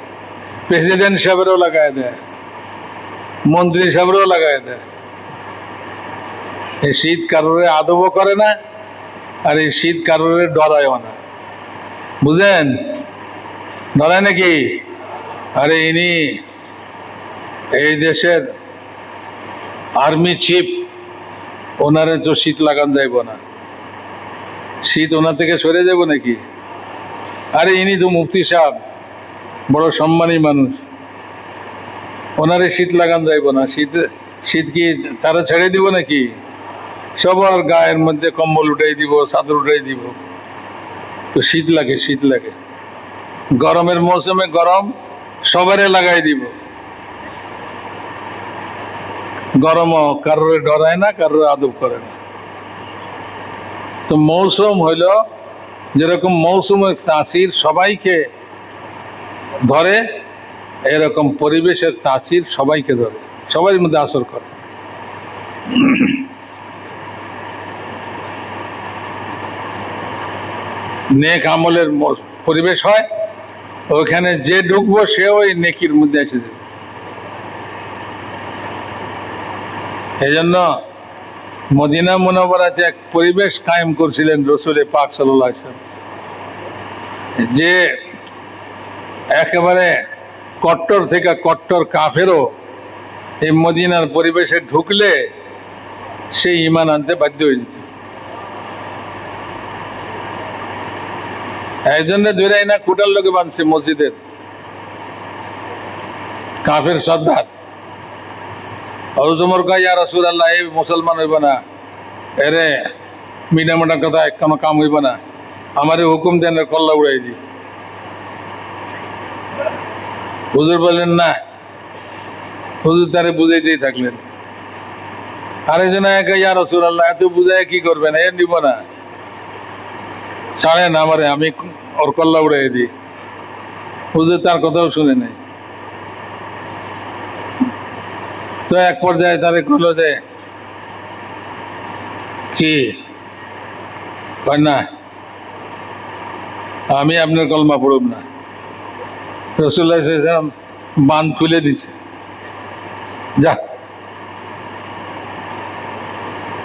প্রেসিডেন্ট সাহেবরাও লাগাই দেয়, মন্ত্রী সাহেবরাও লাগাই দেয়। এই শীত কারোরে আদবও করে না, আর এই শীত কারোরে ডরায়ও না, বুঝেন? ডরায় নাকি? আরে ইনি এই দেশের আর্মি চিফ, ওনারে তো শীত লাগান যাইব না, শীত ওনার থেকে সরে যাব নাকি? আরে ইনি তো মুফতি সাহেব, বড় সম্মানী মানুষ, ওনারে শীত লাগান যাইব না, শীত কি তারা ছেড়ে দিব নাকি? সবার গায়ের মধ্যে কম্বল উঠাই দিব, চাদর উঠাই দিব। তো শীত লাগে, গরমের মৌসুমে গরম সবারে লাগাই দিব, গরমও কারোর ডরায় না, কারোর আদব করে না। তো মৌসুম হইল যেরকম মৌসুমের তাসির সবাইকে ধরে, এরকম পরিবেশের তাসির সবাইকে ধরে, সবার মধ্যে আসর করে। নেক আমলের পরিবেশ হয়, ওখানে যে ঢুকবো সে ওই নেকির মধ্যে এসে যাবে। এই জন্য মদিনা মুনাওয়ারাতে এক পরিবেশ কায়েম করছিলেন রাসূল পাক সাল্লাল্লাহু আলাইহি ওয়াসাল্লাম, যে একেবারে কট্টর থেকে কট্টর কাফেরও এই মদিনার পরিবেশে ঢুকলে সে ঈমান আনতে বাধ্য হয়ে যেত। এই জন্য ধরে না কুটার লোকে বানছে মসজিদের কাফের সর্দার, হযরত ওমর কয়, ইয়া রাসূলুল্লাহ, এই মুসলমান হইব না, এরে মিডামোটা কথা কোনো কাম হইব না, আমারে হুকুম দেন কল্লা উড়াই দি। হুজুর বললেন না, হুজুর তারে বুঝাইতেই থাকলেন। আরেকজন একা, ইয়া রাসূলুল্লাহ, এত বুঝায় কি করবেন, এ নিব না, ছাড়েন আমারে, আমি ওর কল্লা উড়াই দিই। হুজুর তার কথাও শুনে নাই। তো এক পর্যায়ে তারে কইলো যে কি, কয় না আমি আপনার কলমা পড়ব না। রাসূলুল্লাহ সাল্লাল্লাহু আলাইহি ওয়াসাল্লাম বাঁধ খুলে দিছে, যা।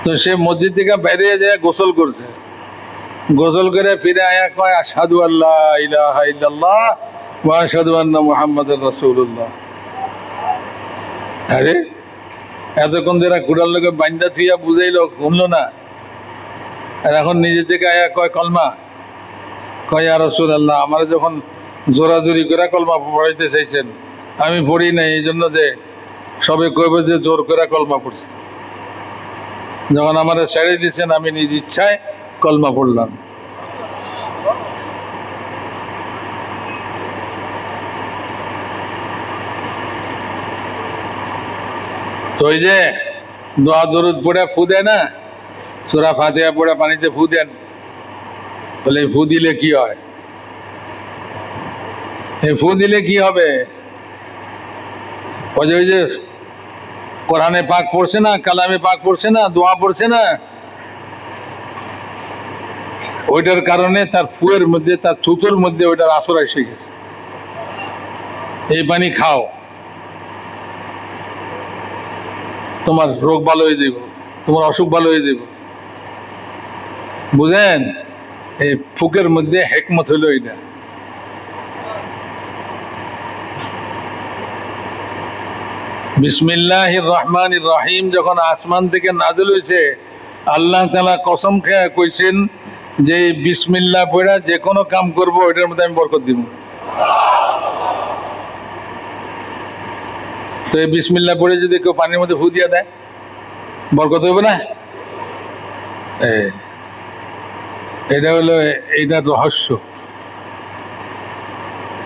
তো সে মসজিদ থেকে বাইরে যায় গোসল করছে, গোসল করে ফিরে আয়া কয় আশহাদু আল্লা ইলাহা ইল্লাল্লাহ ওয়া আশহাদু আন্না মুহাম্মাদুর রাসূলুল্লাহ। আরে এতক্ষণ ধরে কুড়ার লোকে বান্দা থুইয়া বুঝাইলো, শুনলো না, আর এখন নিজে থেকে আয়া কয় কলমা। কয় ইয়া রাসূলুল্লাহ, আমার যখন জোরাজুরি করে কলমা পড়াইতে চাইছেন আমি পড়ি নাই, এই জন্য যে সবে কইবে যে জোর করে কলমা পড়ছে। যখন আমার ছেড়ে দিয়েছেন আমি নিজ ইচ্ছায় কলমা পড়লাম। তো ওই যে দোয়া দরুদ পড়ে ফু দেয় না, সূরা ফাতিহা পড়ে পানিতে ফু দেন, বলে ফু দিলে কি হয়? এই ফু দিলে কি হবে? ওই যে কোরআনে পাক পড়ছে না, কালামে পাক পড়ছে না, দোয়া পড়ছে না, ওইটার কারণে তার ফুয়ের মধ্যে, তার থুতুর মধ্যে ওইটার আসর এসে গেছে। এই পানি খাও, তোমার রোগ ভালো হয়ে যাব, তোমার অসুখ ভালো হয়ে যাব। বুঝেন, এই ফুকের মধ্যে হেকমত হইল এটা। বিসমিল্লাহির রহমানির রহিম যখন আসমান থেকে নাযিল হয়েছে, আল্লাহ তাআলা কসম খেয়ে কইছেন যে বিসমিল্লাহ পড়া যে কোনো কাম করব ওইটার মধ্যে আমি বরকত দিব। তো এই বিসমিল্লাহ পড়ে যদি কেউ পানির মধ্যে ফু দিয়া দেয়, বরকত হবে না? এটা হলো, এইটা রহস্য,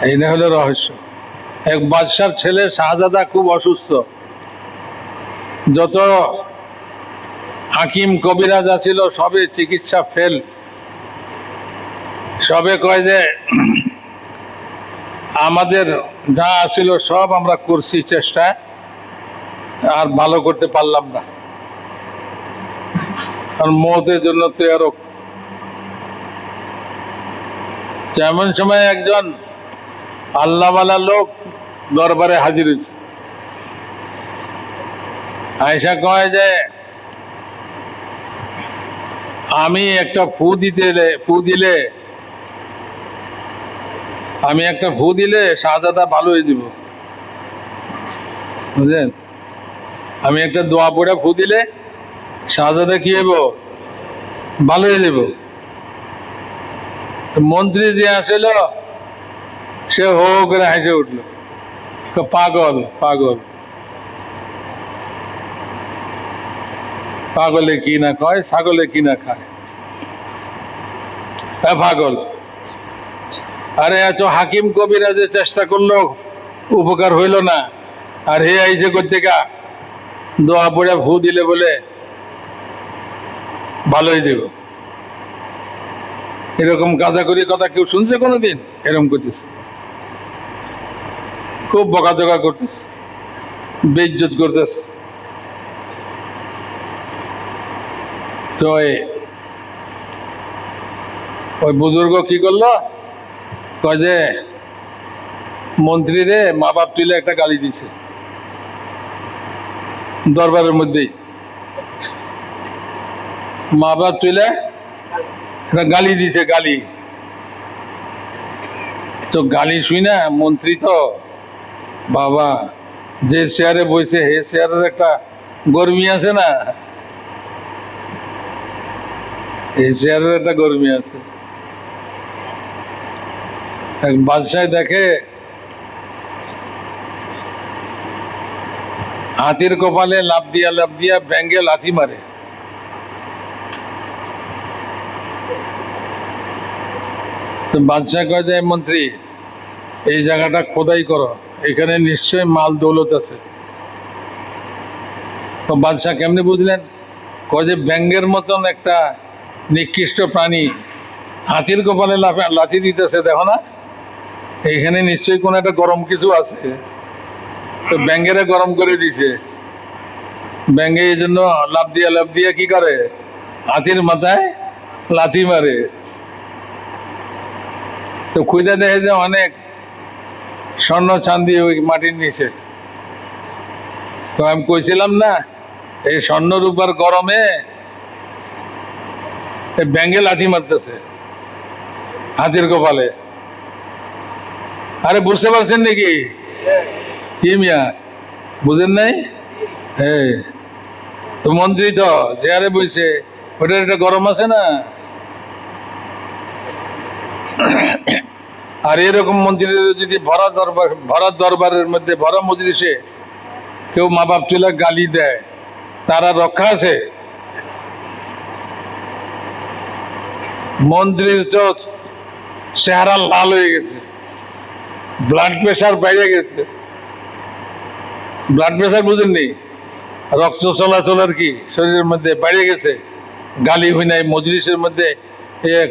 এইটা হলো রহস্য। এক বাদশার ছেলে শাহজাদা খুব অসুস্থ, যত হাকিম কবিরাজ আছিল সবে চিকিৎসা ফেল। সবে কয় যে আমাদের যা আছিল সব আমরা করছি চেষ্টা, আর ভালো করতে পারলাম না, আর মৌতের জন্য তৈয়ারক। এমন সময় একজন আল্লাহওয়ালা লোক দরবারে হাজির হয়েছে। আয়েশা কয় যে আমি একটা ফু দিলে আমি একটা ফু দিলে শাহজাদা ভালো হয়ে যাব, বুঝলেন? আমি একটা দোয়া পড়ে ফু দিলে শাহজাদা কি হইব? ভালো হয়ে যাব। মন্ত্রী যে আসল সে হো করে হেসে উঠলো, পাগল পাগল, পাগলে কি না কয়, ছাগলে কি না খায়, পাগল। আরে এত হাকিম কবিরা যে চেষ্টা করলো উপকার হইল না, আর হে আইসে করতে কা দোয়া পড়ে ফু দিলে বলে ভালো হয়ে যাব। এরকম কাজাকরি কথা কেউ শুনছে কোনোদিন? এরকম করতেছে, খুব বকাঝকা করতেছে, বেইজ্জত করতেছে। তো ওই বুজুর্গ কি করলো, কয় যে মন্ত্রী রে মা বাপ তুলে একটা গালি দিছে দরবারের মধ্যেই, মা বাপ তুলে একটা গালি দিছে, গালি। তো গালি শুই না মন্ত্রী তো বাবা, যে চেয়ারে বইছে হে চেয়ারের একটা গরমি আছে না, এই চেয়ারের একটা গরমি আছে। এক বাদশাহ দেখে হাতির কপালে লাফ দিয়া ব্যাঙ্গে লাথি মারে। তো বাদশাহ কয় যে মন্ত্রী, এই জায়গাটা খোদাই করো, এখানে নিশ্চয় মাল দৌলত আছে। তো বাদশাহ কেমনি বুঝলেন? কয় যে ব্যাঙ্গের মতন একটা নিকৃষ্ট প্রাণী হাতির কপালে লাথি দিতেছে, দেখো না, এখানে নিশ্চয়ই কোনো একটা গরম কিছু আছে। তো ব্যাঙ্গেরা গরম করে দিছে। ব্যাঙ্গে এই জন্য লাফ দিয়া কি করে, হাতির মাথায় লাথি মারে। তো খুঁজে দেখে যে অনেক স্বর্ণ চাঁদি ওই মাটির নিচে। তো আমি কইছিলাম না, এই স্বর্ণ রূপার গরমে ব্যাঙ্গে লাথি মারতেছে হাতির কপালে। আরে বুঝতে পারছেন নাকি? কি মিয়া, বুঝেন নাই? হ্যাঁ, তো মন্ত্রী তো চেয়ারে বইছে, ওটার একটা গরম আছে না। আর এরকম মন্ত্রীদের যদি ভরা দরবারের মধ্যে, ভরা মজলিসে কেউ মা বাপ তুলে গালি দেয়, তারা রক্ষা আছে? মন্ত্রীর তো চেহারা লাল হয়ে গেছে, ব্লাড প্রেশার বেড়ে গেছে। ব্লাড প্রেশার বুঝেননি? রক্ত চলাচল আর কি শরীরের মধ্যে বেড়ে গেছে। গালি হই নাই মজলিসের মধ্যে, এক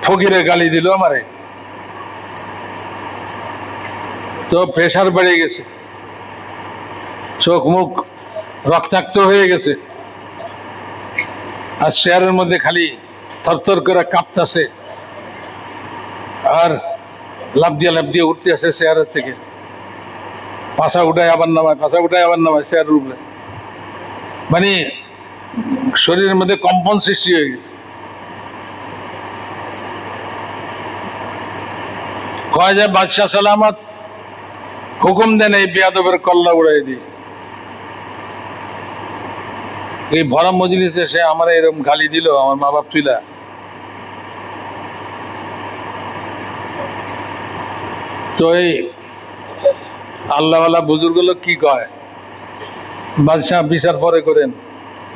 ফকিরে গালি দিল আমারে, তো প্রেশার বেড়ে গেছে, চোখ মুখ রক্তাক্ত হয়ে গেছে, আর চেয়ারের মধ্যে খালি থরথর করে কাঁপতেছে, আর লাফ দিয়ে উঠতে আসে চেয়ারের থেকে, পাশা উঠায় আবার নামায়, পাশা উঠায় আবার নামায় চেয়ারের উপরে। মানে শরীরের মধ্যে কম্পন সৃষ্টি হয়ে গেছে। কয় যায় বাদশাহ সালামত হুকুম দেন এই বেয়াদবের কল্লা উড়াই দিই। এই ভরা মজলিসে সে আমার এরকম গালি দিল, আমার মা বাপ তুইলা। তো এই আল্লাহওয়ালা বুজুর্গ লোক কি কয়, বাদশাহ বিচার পরে করেন,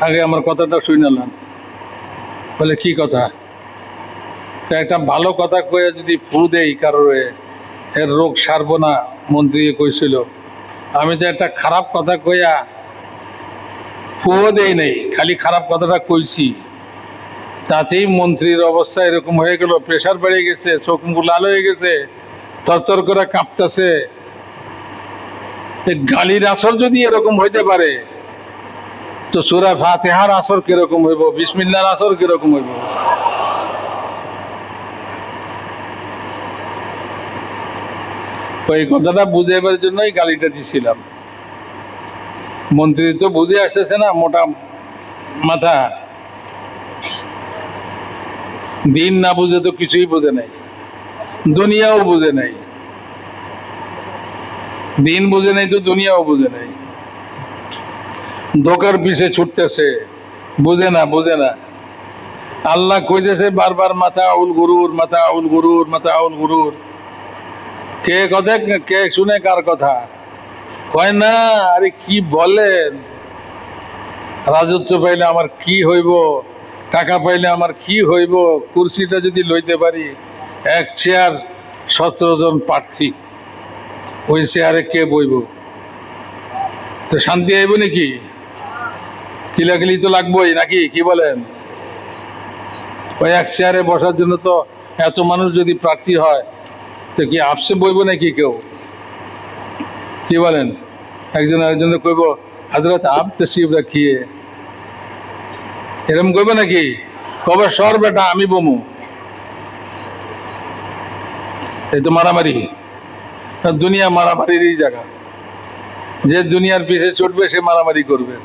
আগে আমার কথাটা শুনালাম। বলে কি কথা? একটা ভালো কথা কয়ে যদি ফু দেই কারোর, এর রোগ সারবো না। মন্ত্রী কইছিল, আমি তো একটা খারাপ কথা কইয়া ফুও দেই নাই, খালি খারাপ কথাটা কইছি, তাতেই মন্ত্রীর অবস্থা এরকম হয়ে গেল, প্রেশার বেড়ে গেছে, চোখ মুখ লাল হয়ে গেছে, তরতর করে কাঁপতেছে। গালির আসর যদি এরকম হইতে পারে, তো সূরা ফাতিহার আসর কিরকম হইব, বিসমিল্লাহর আসর কিরকম হইব? ওই কথাটা বুঝাইবার জন্যই গালিটা দিছিলাম। মন্ত্রী তো বুঝে আসতেছে না, মোটা মাথা, দিন না বুঝে তো কিছুই বুঝে নাই, দুনিয়াও বুঝে নাই। দিন বুঝে নাই তো দুনিয়াও বুঝে নাই, ধোকার পিছে ছুটতেছে, বুঝে না। আল্লাহ কইতেছে বারবার মাথা আউল গুরুর, মাথা আউল গুরুর, মাথা আউল গুরুর। কে কথা, কে শুনে কার কথা? কয় না, আরে কি বলেন, রাজত্ব পাইলে আমার কি হইব, টাকা পাইলে আমার কি হইব, কুরসিটা যদি লইতে পারি, এক চেয়ার 17 জন প্রার্থী, ওই চেয়ারে কে বইব? তো শান্তি আইব নাকি? কিলাকিলি তো লাগবোই নাকি, কি বলেন? ওই এক চেয়ারে বসার জন্য তো এত মানুষ যদি প্রার্থী হয়, তো কি আপসে বইব নাকি কেউ? কি বলেন? একজন আরেকজনের কইব, হযরত আপ তশরিফ রাখিয়ে, এরকম কইব নাকি? কবে সর বেটা, আমি বমু। এই তো মারামারি, দুনিয়া মারামারিরই জায়গা। যে দুনিয়ার পিছে ছুটবে সে মারামারি করবে,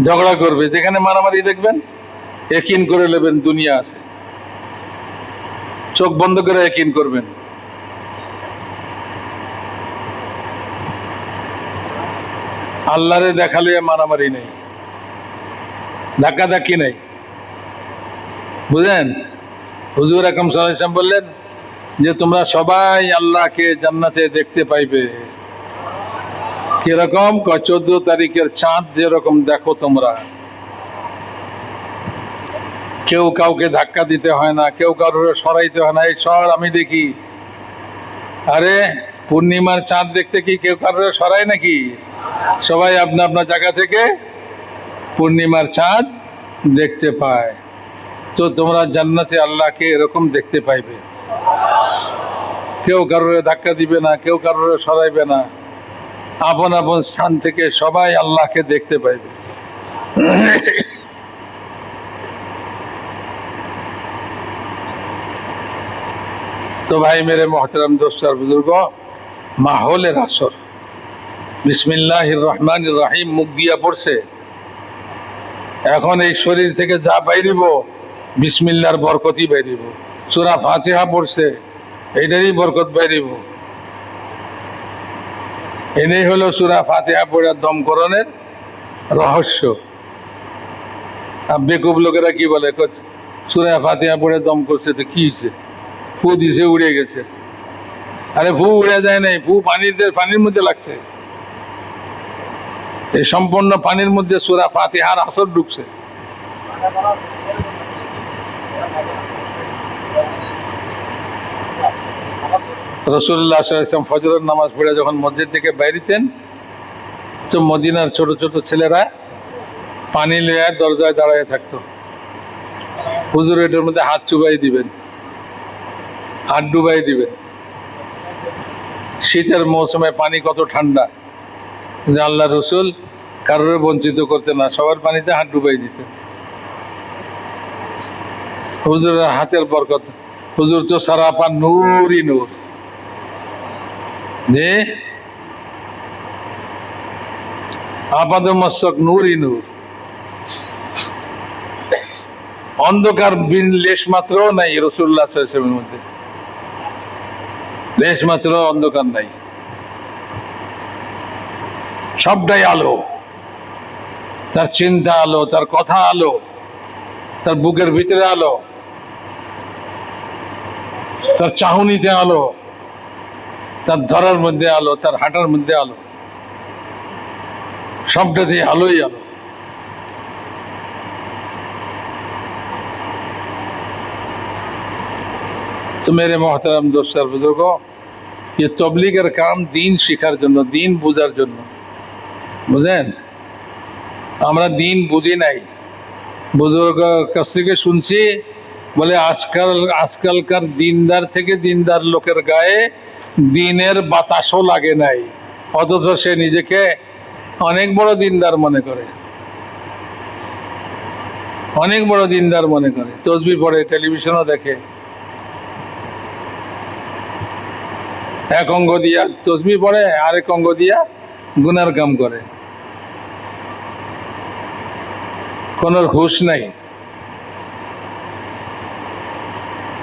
ঝগড়া করবে। যেখানে মারামারি দেখবেন, একিন করে নেবেন দুনিয়া আছে, চোখ বন্ধ করে একিন করবেন। আল্লাহরে দেখালে মারামারি নেই, ধাক্কাধাক্কি নেই, বুঝলেন? হুজুর আকরাম সাল্লাল্লাহু আলাইহি ওয়াসাল্লাম বললেন যে তোমরা সবাই আল্লাহকে জান্নাতে দেখতে পাইবে। কিরকম? 14 তারিখের চাঁদ যেরকম দেখো তোমরা, কেউ কাউকে ধাক্কা দিতে হয় না, কেউ কারোর সরাইতে হয় না। এই সর আমি দেখি, আরে পূর্ণিমার চাঁদ দেখতে কি কেউ কারোর সরায় নাকি? সবাই আপনা আপনার জায়গা থেকে পূর্ণিমার চাঁদ দেখতে পায়। তো তোমরা জান্নাতে আল্লাহকে এরকম দেখতে পাইবে। কেউ কারোর ধাক্কা দিবে না, কেউ কারোর সরাইবে না, আপন আপন স্থান থেকে সবাই আল্লাহকে দেখতে পাইবে। তো ভাই মেরে মোহতারাম দোস্ত আর বুজুর্গ, মাহৌলের আসর, বিসমিল্লাহির রহমানির রহিম মুখ দিয়া পড়ছে। এখন এই শরীর থেকে যা বাইরিব বিসমিল্লাহর বরকতই বাইরিব। সূরা ফাতিহা পড়ছে, এইটারই বরকত বাইরিব। এনেই হলো সূরা ফাতিহা পড়ার দমকরণের রহস্য। আর বেকুব লোকেরা কি বলে, সূরা ফাতিহা পড়ে দম করছে, তো কি হয়েছে? ফু দিছে, উড়ে গেছে। আরে ফু উড়ে যায় নাই, ফু পানির মধ্যে লাগছে। এই সম্পূর্ণ পানির মধ্যে সূরা ফাতিহার আসর ঢুকছে। রাসূলুল্লাহ সাল্লাল্লাহু আলাইহি ওয়াসাল্লাম ফজরের নামাজ পড়ে যখন মসজিদ থেকে বাইরেছেন, তো মদিনার ছোট ছোট ছেলেরা পানি লিয়ে দরজায় দাঁড়ায় থাকতো। হুজুর এটার মধ্যে হাত চুবাই দিবেন, হাত ডুবাই দিবেন। শীতের মৌসুমে পানি কত ঠান্ডা, যে আল্লাহ রসুল কারোর বঞ্চিত করতে না, সবার পানিতে হাত ডুবাই দিতেন। হুজুরের হাতের বরকত, হুজুর তো সারাপা নূরই নূর। যে আপাদ মস্তক নূরই নূর, অন্ধকার লেশ মাত্র নাই রাসূলুল্লাহ সাল্লাল্লাহু আলাইহি ওয়াসাল্লামের মধ্যে, লেশ মাত্র অন্ধকার নাই, সবটাই আলো। তার চিন্তা আলো, তার কথা আলো, তার বুকের ভিতরে আলো, তার চাহনিতে আলো, তার ধরার মধ্যে আলো, তার হাঁটার মধ্যে আলো, সবটাতে আলোই আলো। তো মেরে মোহতারাম দোস্ত আর বুজুর্গ, ये তবলিগের কাম দিন শিখার জন্য, দিন বুঝার জন্য, বুঝেন? আমরা দিন বুঝি নাই। বুজুর্গ কাছ থেকে শুনছি, বলে আজকালকার দিনদার থেকে দিনদার লোকের গায়ে দিনের বাতাসও লাগে নাই, অথচ সে নিজেকে অনেক বড় দিনদার মনে করে, অনেক বড় দিনদার মনে করে। তসবিহ পড়ে, টেলিভিশনও দেখে, এক অঙ্গ দিয়া তসবিহ পড়ে, আরেক অঙ্গ দিয়া গুনার কাম করে, কোন হুঁশ নাই,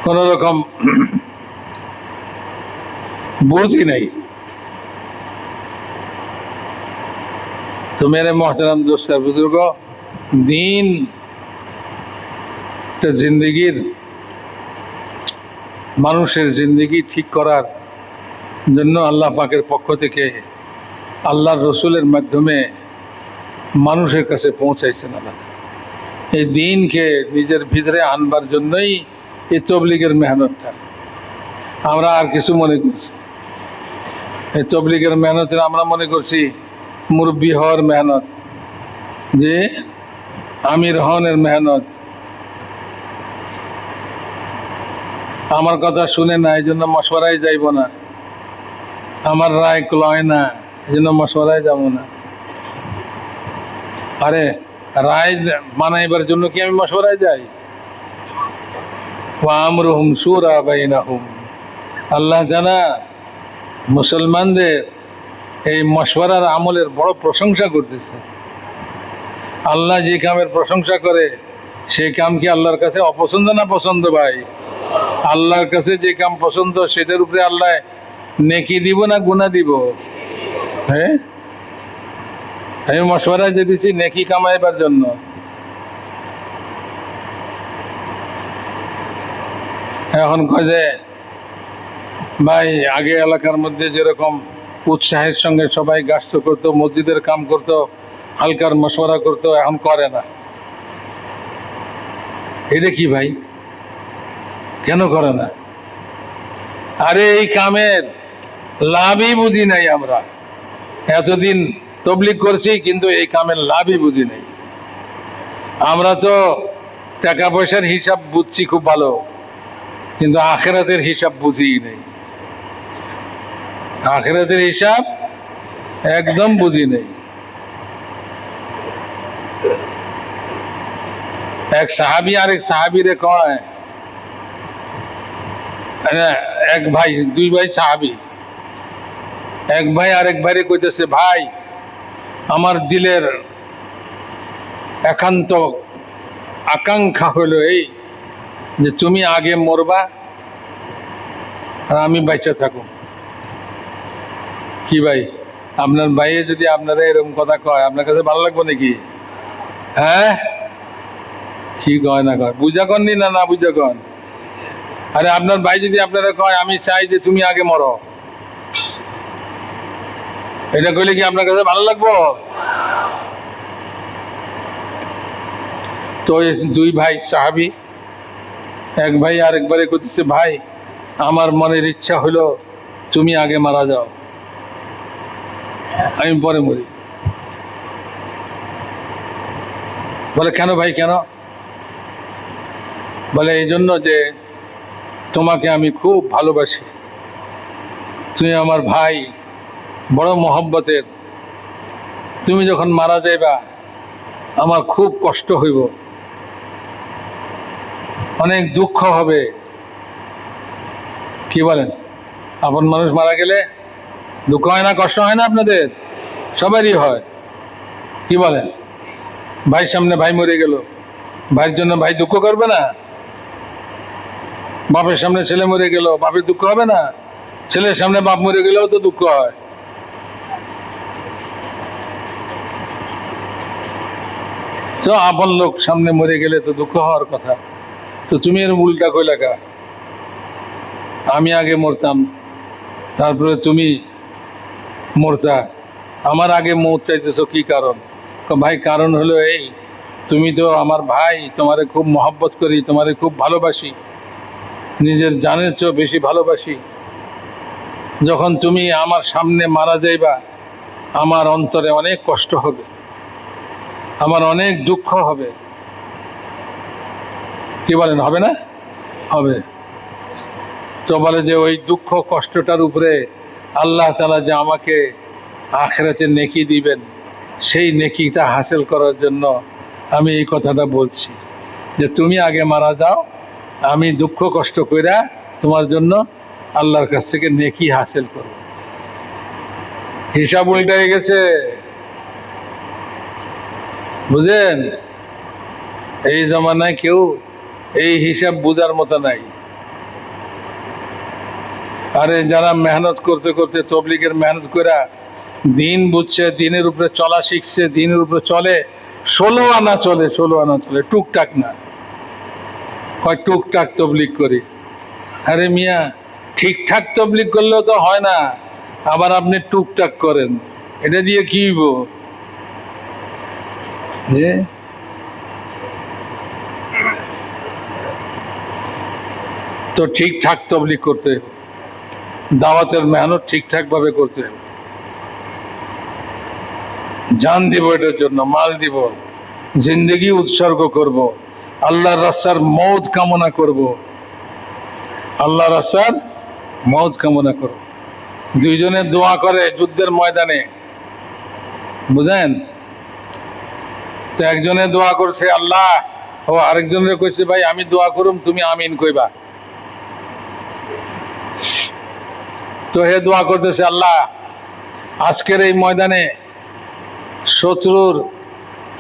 কোন রকম বুঝই নাই। তো মেরে মোহতারাম দোস্ত আর বুজুর্গ, দিন জিন্দগির, মানুষের জিন্দগি ঠিক করার জন্য আল্লাহ পাকের পক্ষ থেকে আল্লাহর রসুলের মাধ্যমে মানুষের কাছে পৌঁছাইছেন আল্লাহ। এই দিনকে নিজের ভিতরে আনবার জন্যই এই তবলিগের মেহনতটা। আমরা আর কিছু মনে করছি, এই তবলিগের মেহনতের আমরা মনে করছি মুরব্বী হওয়ার মেহনত, যে আমির হনের মেহনত। আমার কথা শুনে না, এই জন্য মশওয়ারায় যাইব না, আমার রায় লয় না, এই জন্য মশওয়ারায় যাব না। আরে রায় মানাইবার জন্য কি আমি মশওয়ারায় যাই? ওয়া আমরুহুম শুরা বাইনাহুম। আল্লাহ জানা মুসলমানদের এই মশওয়ারার আমলের বড় প্রশংসা করতেছে। আল্লাহ যে কামের প্রশংসা করে, সেই কাম কি আল্লাহর কাছে অপছন্দ না পছন্দ? ভাই, আল্লাহর কাছে যে কাম পছন্দ, সেটার উপরে আল্লাহ নেকি দিব না গুনাহ দিব? হ্যাঁ, আমি মশওয়ারায় যেতেছি নেকি কামাইবার জন্য। এখন কয় যে ভাই, আগে এলাকার মধ্যে যেরকম উৎসাহের সঙ্গে সবাই গাছ করতো, মসজিদের কাম করতো, হালকার মশওয়ারা করতো, এখন করে না। এটা কি ভাই, কেন করে না? আরে এই কামের লাভই বুঝি নাই আমরা, এতদিন তবলিগ করছি কিন্তু এই কামের লাভই বুঝি নাই। আমরা তো টাকা পয়সার হিসাব বুঝছি খুব ভালো, কিন্তু আখেরাতের হিসাব বুঝিই নেই। আখেরাতের হিসাব একদম বুঝি নেই। এক সাহাবী আরেক সাহাবীরে কয়, এক ভাই, দুই ভাই সাহাবী, এক ভাই আরেক ভাইরে কইতেছে, ভাই আমার দিলের একান্ত আকাঙ্ক্ষা হলো এই যে তুমি আগে মরবা আর আমি বেঁচে থাকো। কি ভাই, আপনার ভাইয়ে যদি আপনারা এরকম কথা কয়, আপনার কাছে ভালো লাগবে নাকি? হ্যাঁ, কি কয় না কয়, বুঝা কননি না না বুঝা কন? আরে আপনার ভাই যদি আপনারা কয় আমি চাই যে তুমি আগে মরো, এটা কইলে কি আপনার কাছে ভালো লাগবো? তো দুই ভাই সাহাবী, এক ভাই আরেকবারে কইতেছে, ভাই আমার মনের ইচ্ছা হলো তুমি আগে মারা যাও, আমি পরে মরি। বলে কেন ভাই, কেন? বলে এই জন্য যে তোমাকে আমি খুব ভালোবাসি, তুমি আমার ভাই, বড় মহব্বতের, তুমি যখন মারা যাইবা আমার খুব কষ্ট হইব, অনেক দুঃখ হবে। কি বলেন, আপন মানুষ মারা গেলে দুঃখ হয় না, কষ্ট হয় না? আপনাদের সবারই হয়। কি বলেন, ভাই সামনে ভাই মরে গেল, ভাইয়ের জন্য ভাই দুঃখ করবে না? বাপের সামনে ছেলে মরে গেল, বাপের দুঃখ হবে না? ছেলের সামনে বাপ মরে গেলেও তো দুঃখ হয়। তো আপন লোক সামনে মরে গেলে তো দুঃখ হওয়ার কথা। তো তুমি এর উল্টা কইলা কা? আমি আগে মরতাম, তারপরে তুমি মরতা, আমার আগে মৌত চাইতেছো, কি কারণ? ভাই কারণ হলো এই, তুমি তো আমার ভাই, তোমারে খুব মহব্বত করি, তোমারে খুব ভালোবাসি, নিজের জানের চেয়ে বেশি ভালোবাসি। যখন তুমি আমার সামনে মারা যাইবা আমার অন্তরে অনেক কষ্ট হবে, আমার অনেক দুঃখ হবে। কি বলেন, হবে না? হবে। তো বলে যে ওই দুঃখ কষ্টটার উপরে আল্লাহ তাআলা যে আমাকে আখিরাতে নেকি দিবেন, সেই নেকিটা হাসিল করার জন্য আমি এই কথাটা বলছি যে তুমি আগে মারা যাও, আমি দুঃখ কষ্ট কইরা তোমার জন্য আল্লাহর কাছ থেকে নেকি হাসিল করব। হিসাব উল্টায় গেছে, বুঝেন? এই জমানায় কেউ এই হিসাব বুঝার মতো নাই। আরে যারা মেহনত করতে করতে, তবলিগের মেহনত করে দিন বুঝছে, দিনের উপরে চলা শিখছে, দিনের উপরে চলে, 16 আনা চলে, 16 আনা চলে, টুকটাক না। কয় টুকটাক তবলিগ করি। আরে মিয়া, ঠিকঠাক তবলিগ করলেও তো হয় না, আবার আপনি টুকটাক করেন, এটা দিয়ে কি হইব? যে তো ঠিকঠাক তবলিগ করতে হবে, দাওয়াতের মেহনত ঠিকঠাক ভাবে করতে হবে, জান দিব এটার জন্য, মাল দিব, জিন্দগি উৎসর্গ করব, আল্লাহর রাস্তার মওত কামনা করব, আল্লাহর রাস্তার মওত কামনা করব। দুইজনে দোয়া করে যুদ্ধের ময়দানে, বুঝেন? তো একজনে দোয়া করছে আল্লাহ, ও আরেকজনের কইছে ভাই আমি দোয়া করুম, তুমি আমিন কইবা। তো হে দোয়া করতেছে, আল্লাহ আজকের এই ময়দানে শত্রুর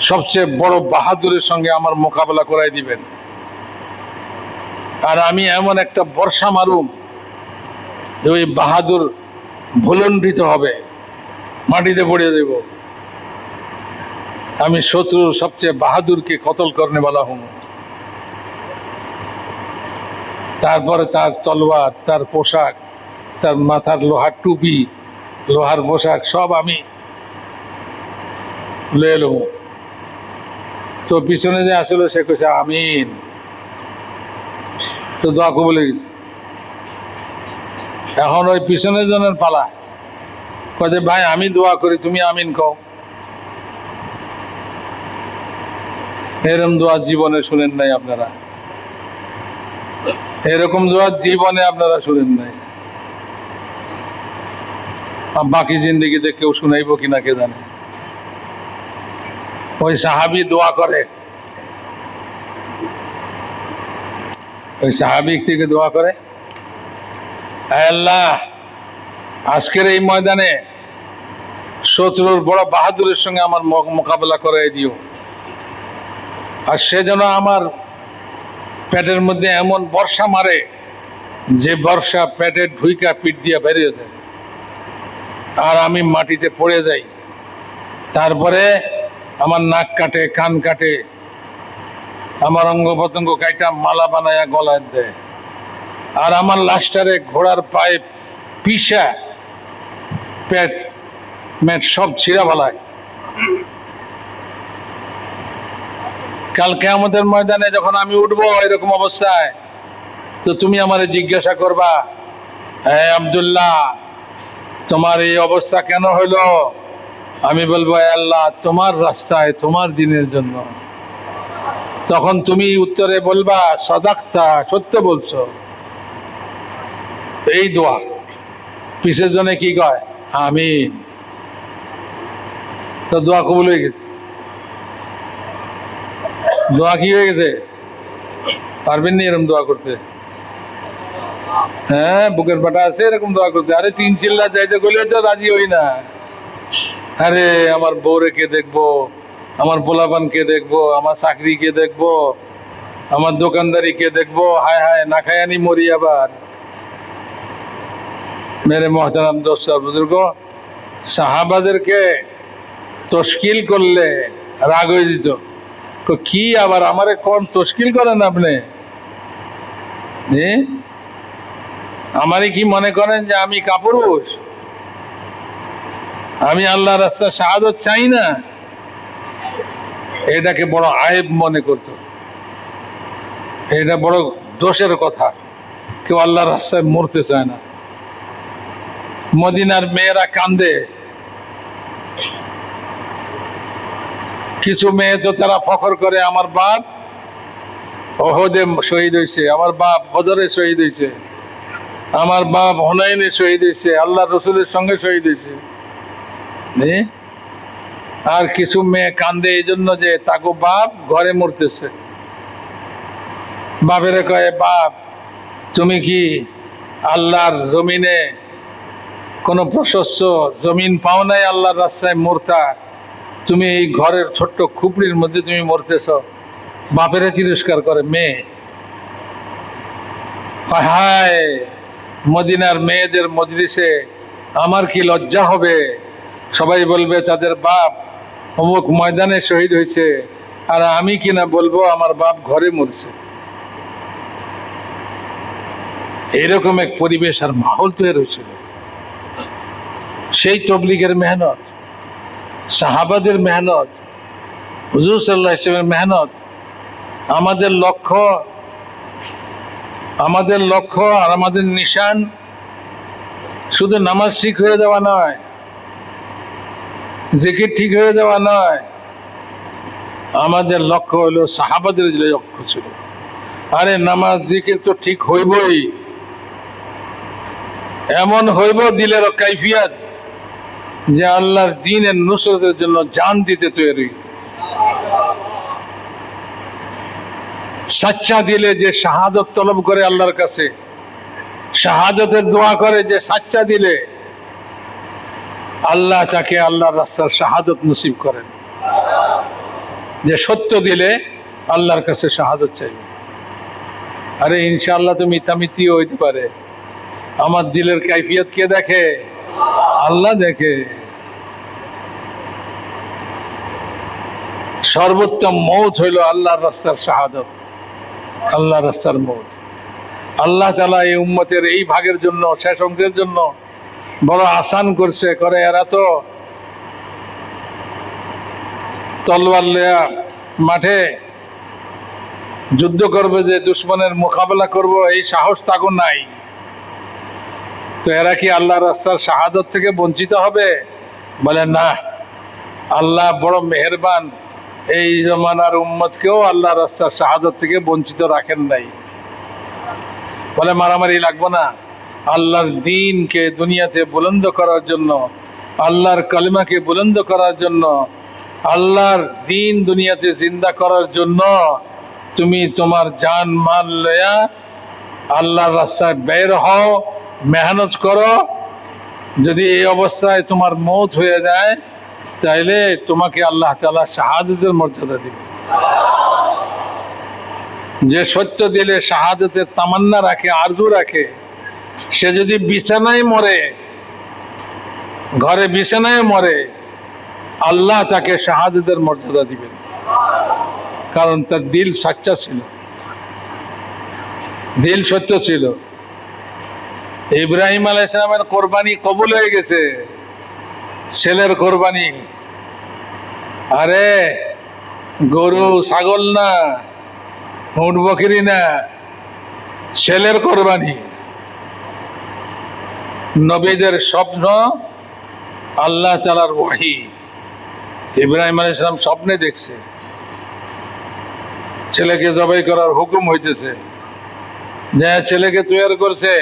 সবচেয়ে বড় বাহাদুরের সঙ্গে আমার মোকাবেলা করাই দিবেন, আর আমি এমন একটা বর্ষা মারুম যে ওই বাহাদুর ভুলণ্ঠিত হবে, মাটিতে পড়ে দেব, আমি শত্রুর সবচেয়ে বাহাদুরকে কতল করনে বলা হুম। তারপরে তার তলোয়ার, তার পোশাক, তার মাথার লোহার টুপি, লোহার পোশাক সব আমি লয়ে এলো। তো পিছনে যে আসলে সে কইছে আমিন, তো দোয়া কবুল হয়ে গেছে। এখন ওই পিছনের জনের পালা, কয়ে ভাই আমি দোয়া করি তুমি আমিন কও। এরকম দোয়া জীবনে শুনেন নাই আপনারা, এরকম দোয়া জীবনে আপনারা শুনেন নাই। বাকি জিন্দগিতে কেউ শুনাইব কিনা কে জানে। ওই সাহাবী দোয়া করে, ওই সাহাবী থেকে দোয়া করে, আয় আল্লাহ আজকের এই ময়দানে শত্রুর বড় বাহাদুরের সঙ্গে আমার মোকাবেলা করে দিও, আর সে যেন আমার পেটের মধ্যে এমন বর্ষা মারে যে বর্ষা পেটের ঢুইকা পিঠ দিয়ে বেরিয়ে যায় আর আমি মাটিতে পড়ে যাই। তারপরে আমার নাক কাটে, কান কাটে, আমার অঙ্গ প্রত্যঙ্গ কাইটা মালা বানায়া গলায় দেয়, আর আমার লাশটারে ঘোড়ার পায়ে পিষা পেট মেট সব ছিঁড়া ফেলায়। কাল কিয়ামতের ময়দানে যখন আমি উঠবো এরকম অবস্থায়, তো তুমি আমারে জিজ্ঞাসা করবা, হ্যাঁ আব্দুল্লাহ তোমার এই অবস্থা কেন হইলো? আমি বলবো আল্লাহ তোমার রাস্তায়, তোমার দিনের জন্য। তখন তুমি উত্তরে বলবা সাদাক্তা, সত্য বলছো। এই দোয়া পিছের জন্য কি কয়? আমিন। তো দোয়া কবুল হয়ে গেছে, দোয়া কি হয়ে গেছে? পারবেন নি এরকম দোয়া করতে? হ্যাঁ বুকের পাটা আছে এরকম দোয়া করতে? আরে 3 চিল্লা যাইতে গেলে তো রাজি হই না। আরে আমার বউরে কে দেখবো, আমার পোলাপান কে দেখবো, আমার চাকরি কে দেখবো, আমার দোকানদারি কে দেখবো, হায় হায় না খায়ানি মরি আবার। মেরে মোহতারাম দোস্ত বুজুর্গ, সাহাবাদেরকে তশকিল করলে রাগ হয়ে দিত। কি আবার আমারে কোন তশকিল করেন আপনি? আমারই কি মনে করেন যে আমি কাপুরুষ? আমি আল্লাহ রাস্তায় শাহাদত চাই না? এটাকে বড় আয়েব মনে করতো, এটা বড় দোষের কথা। কেউ আল্লাহর রাস্তায় মরতে চায় না। মদিনার মেয়েরা কান্দে, কিছু মেয়ে তো তারা ফখর করে, আমার বাপ ওহদে শহীদ হয়েছে, আমার বাপ বদরে শহীদ হয়েছে, আমার বাপ হুনাইনে শহীদ হয়েছে, আল্লাহ রসুলের সঙ্গে শহীদ হয়েছে। আর কিছু মেয়ে কান্দে এই জন্য যে তাকে বাপ ঘরে মরতেছে। বাপেরে কয়ে, বাপ তুমি কি আল্লাহর জমিনে কোনো প্রশস্ত জমিন পাও নাই আল্লাহর রাস্তায় মরতা? তুমি এই ঘরের ছোট্ট খুপড়ির মধ্যে তুমি মরতেছ। বাপেরে তিরস্কার করে মেয়ে। হায় মদিনার মেয়েদের মজলিসে আমার কি লজ্জা হবে, সবাই বলবে তাদের বাপ অমুক ময়দানে শহীদ হয়েছে, আর আমি কিনা বলবো আমার বাপ ঘরে মরছে। এরকম এক পরিবেশ আর মাহল তৈরি হয়েছিল। সেই তবলিগের মেহনত, সাহাবাদের মেহনত, হুজুর সাল্লাল্লাহু আলাইহি ওয়াসাল্লামের মেহনত। আমাদের লক্ষ্য আর আমাদের নিশান শুধু নামাজ ঠিক হয়ে যাওয়া নয়, জিকির ঠিক হয়ে যাওয়া নয়। আমাদের লক্ষ্য হলো সাহাবাদের যে লক্ষ্য ছিল। আরে নামাজ জিকির তো ঠিক হইবই, এমন হইব দিলের কাইফিয়াত যে আল্লাহর দ্বীনের নুসরতের জন্য জান দিতে তৈরি। সাচ্চা দিলে যে শাহাদত তলব করে আল্লাহর কাছে, শাহাদতের দোয়া করে যে সাচ্চা দিলে, আল্লাহ তাকে আল্লাহর রাস্তার শাহাদত নসিব করেন। যে সত্য দিলে আল্লাহর কাছে শাহাদত চাইবে। আরে ইনশাআল্লাহ তো মিতামিতিও হইতে পারে, আমার দিলের কাইফিয়ত কে দেখে? আল্লাহ দেখে। সর্বোত্তম মৌত হইল আল্লাহর রাস্তার শাহাদত, আল্লাহর রাস্তার মৌত। আল্লাহ তাআলা এই উম্মতের এই ভাগের জন্য, শেষ অংশের জন্য বড় আসান করছে। করে এরা তো তলোয়ার লইয়া মাঠে যুদ্ধ করবে, যে দুশ্মনের মোকাবেলা করব, এই সাহস তাকে নাই। তো এরা কি আল্লাহ রাস্তার শাহাদত থেকে বঞ্চিত হবে? বলে না, আল্লাহ বড় মেহেরবান, এই জমানার উম্মতকেও আল্লাহ রাস্তার শাহাদত থেকে বঞ্চিত রাখেন নাই। বলে মারামারি লাগবো না, আল্লাহর দ্বীনকে দুনিয়াতে বুলন্দ করার জন্য, আল্লাহর কালিমাকে বুলন্দ করার জন্য, আল্লাহর দ্বীন দুনিয়াতে জিন্দা করার জন্য তুমি তোমার জান মাল লয়া আল্লাহর রাস্তায় বের হও, মেহনত করো। যদি এই অবস্থায় তোমার মৌত হয়ে যায়, তাইলে তোমাকে আল্লাহ তাআলা শাহাদাতের মর্যাদা দিবে। যে সত্য দিলে শাহাদাতের তামান্না রাখে, আরজু রাখে, সে যদি বিছানায় মরে, ঘরে বিছানায় মরে, আল্লাহ তাকে শাহাদাতের মর্যাদা দিবেন, কারণ তার দিল সাচ্চা ছিল, দিল সত্য ছিল। ইব্রাহিম আলাইহিস সালামের কোরবানি কবুল হয়ে গেছে, ছেলের কোরবানি। আরে গরু ছাগল না, উট বকরি না, ছেলের কোরবানি। নবীদের স্বপ্ন আল্লাহ তাআলার ওহী। ইব্রাহিম আলাইহিস সালাম স্বপ্নে দেখছে ছেলেকে জবাই করার হুকুম হইতেছে, যে ছেলেকে তৈরি করছে।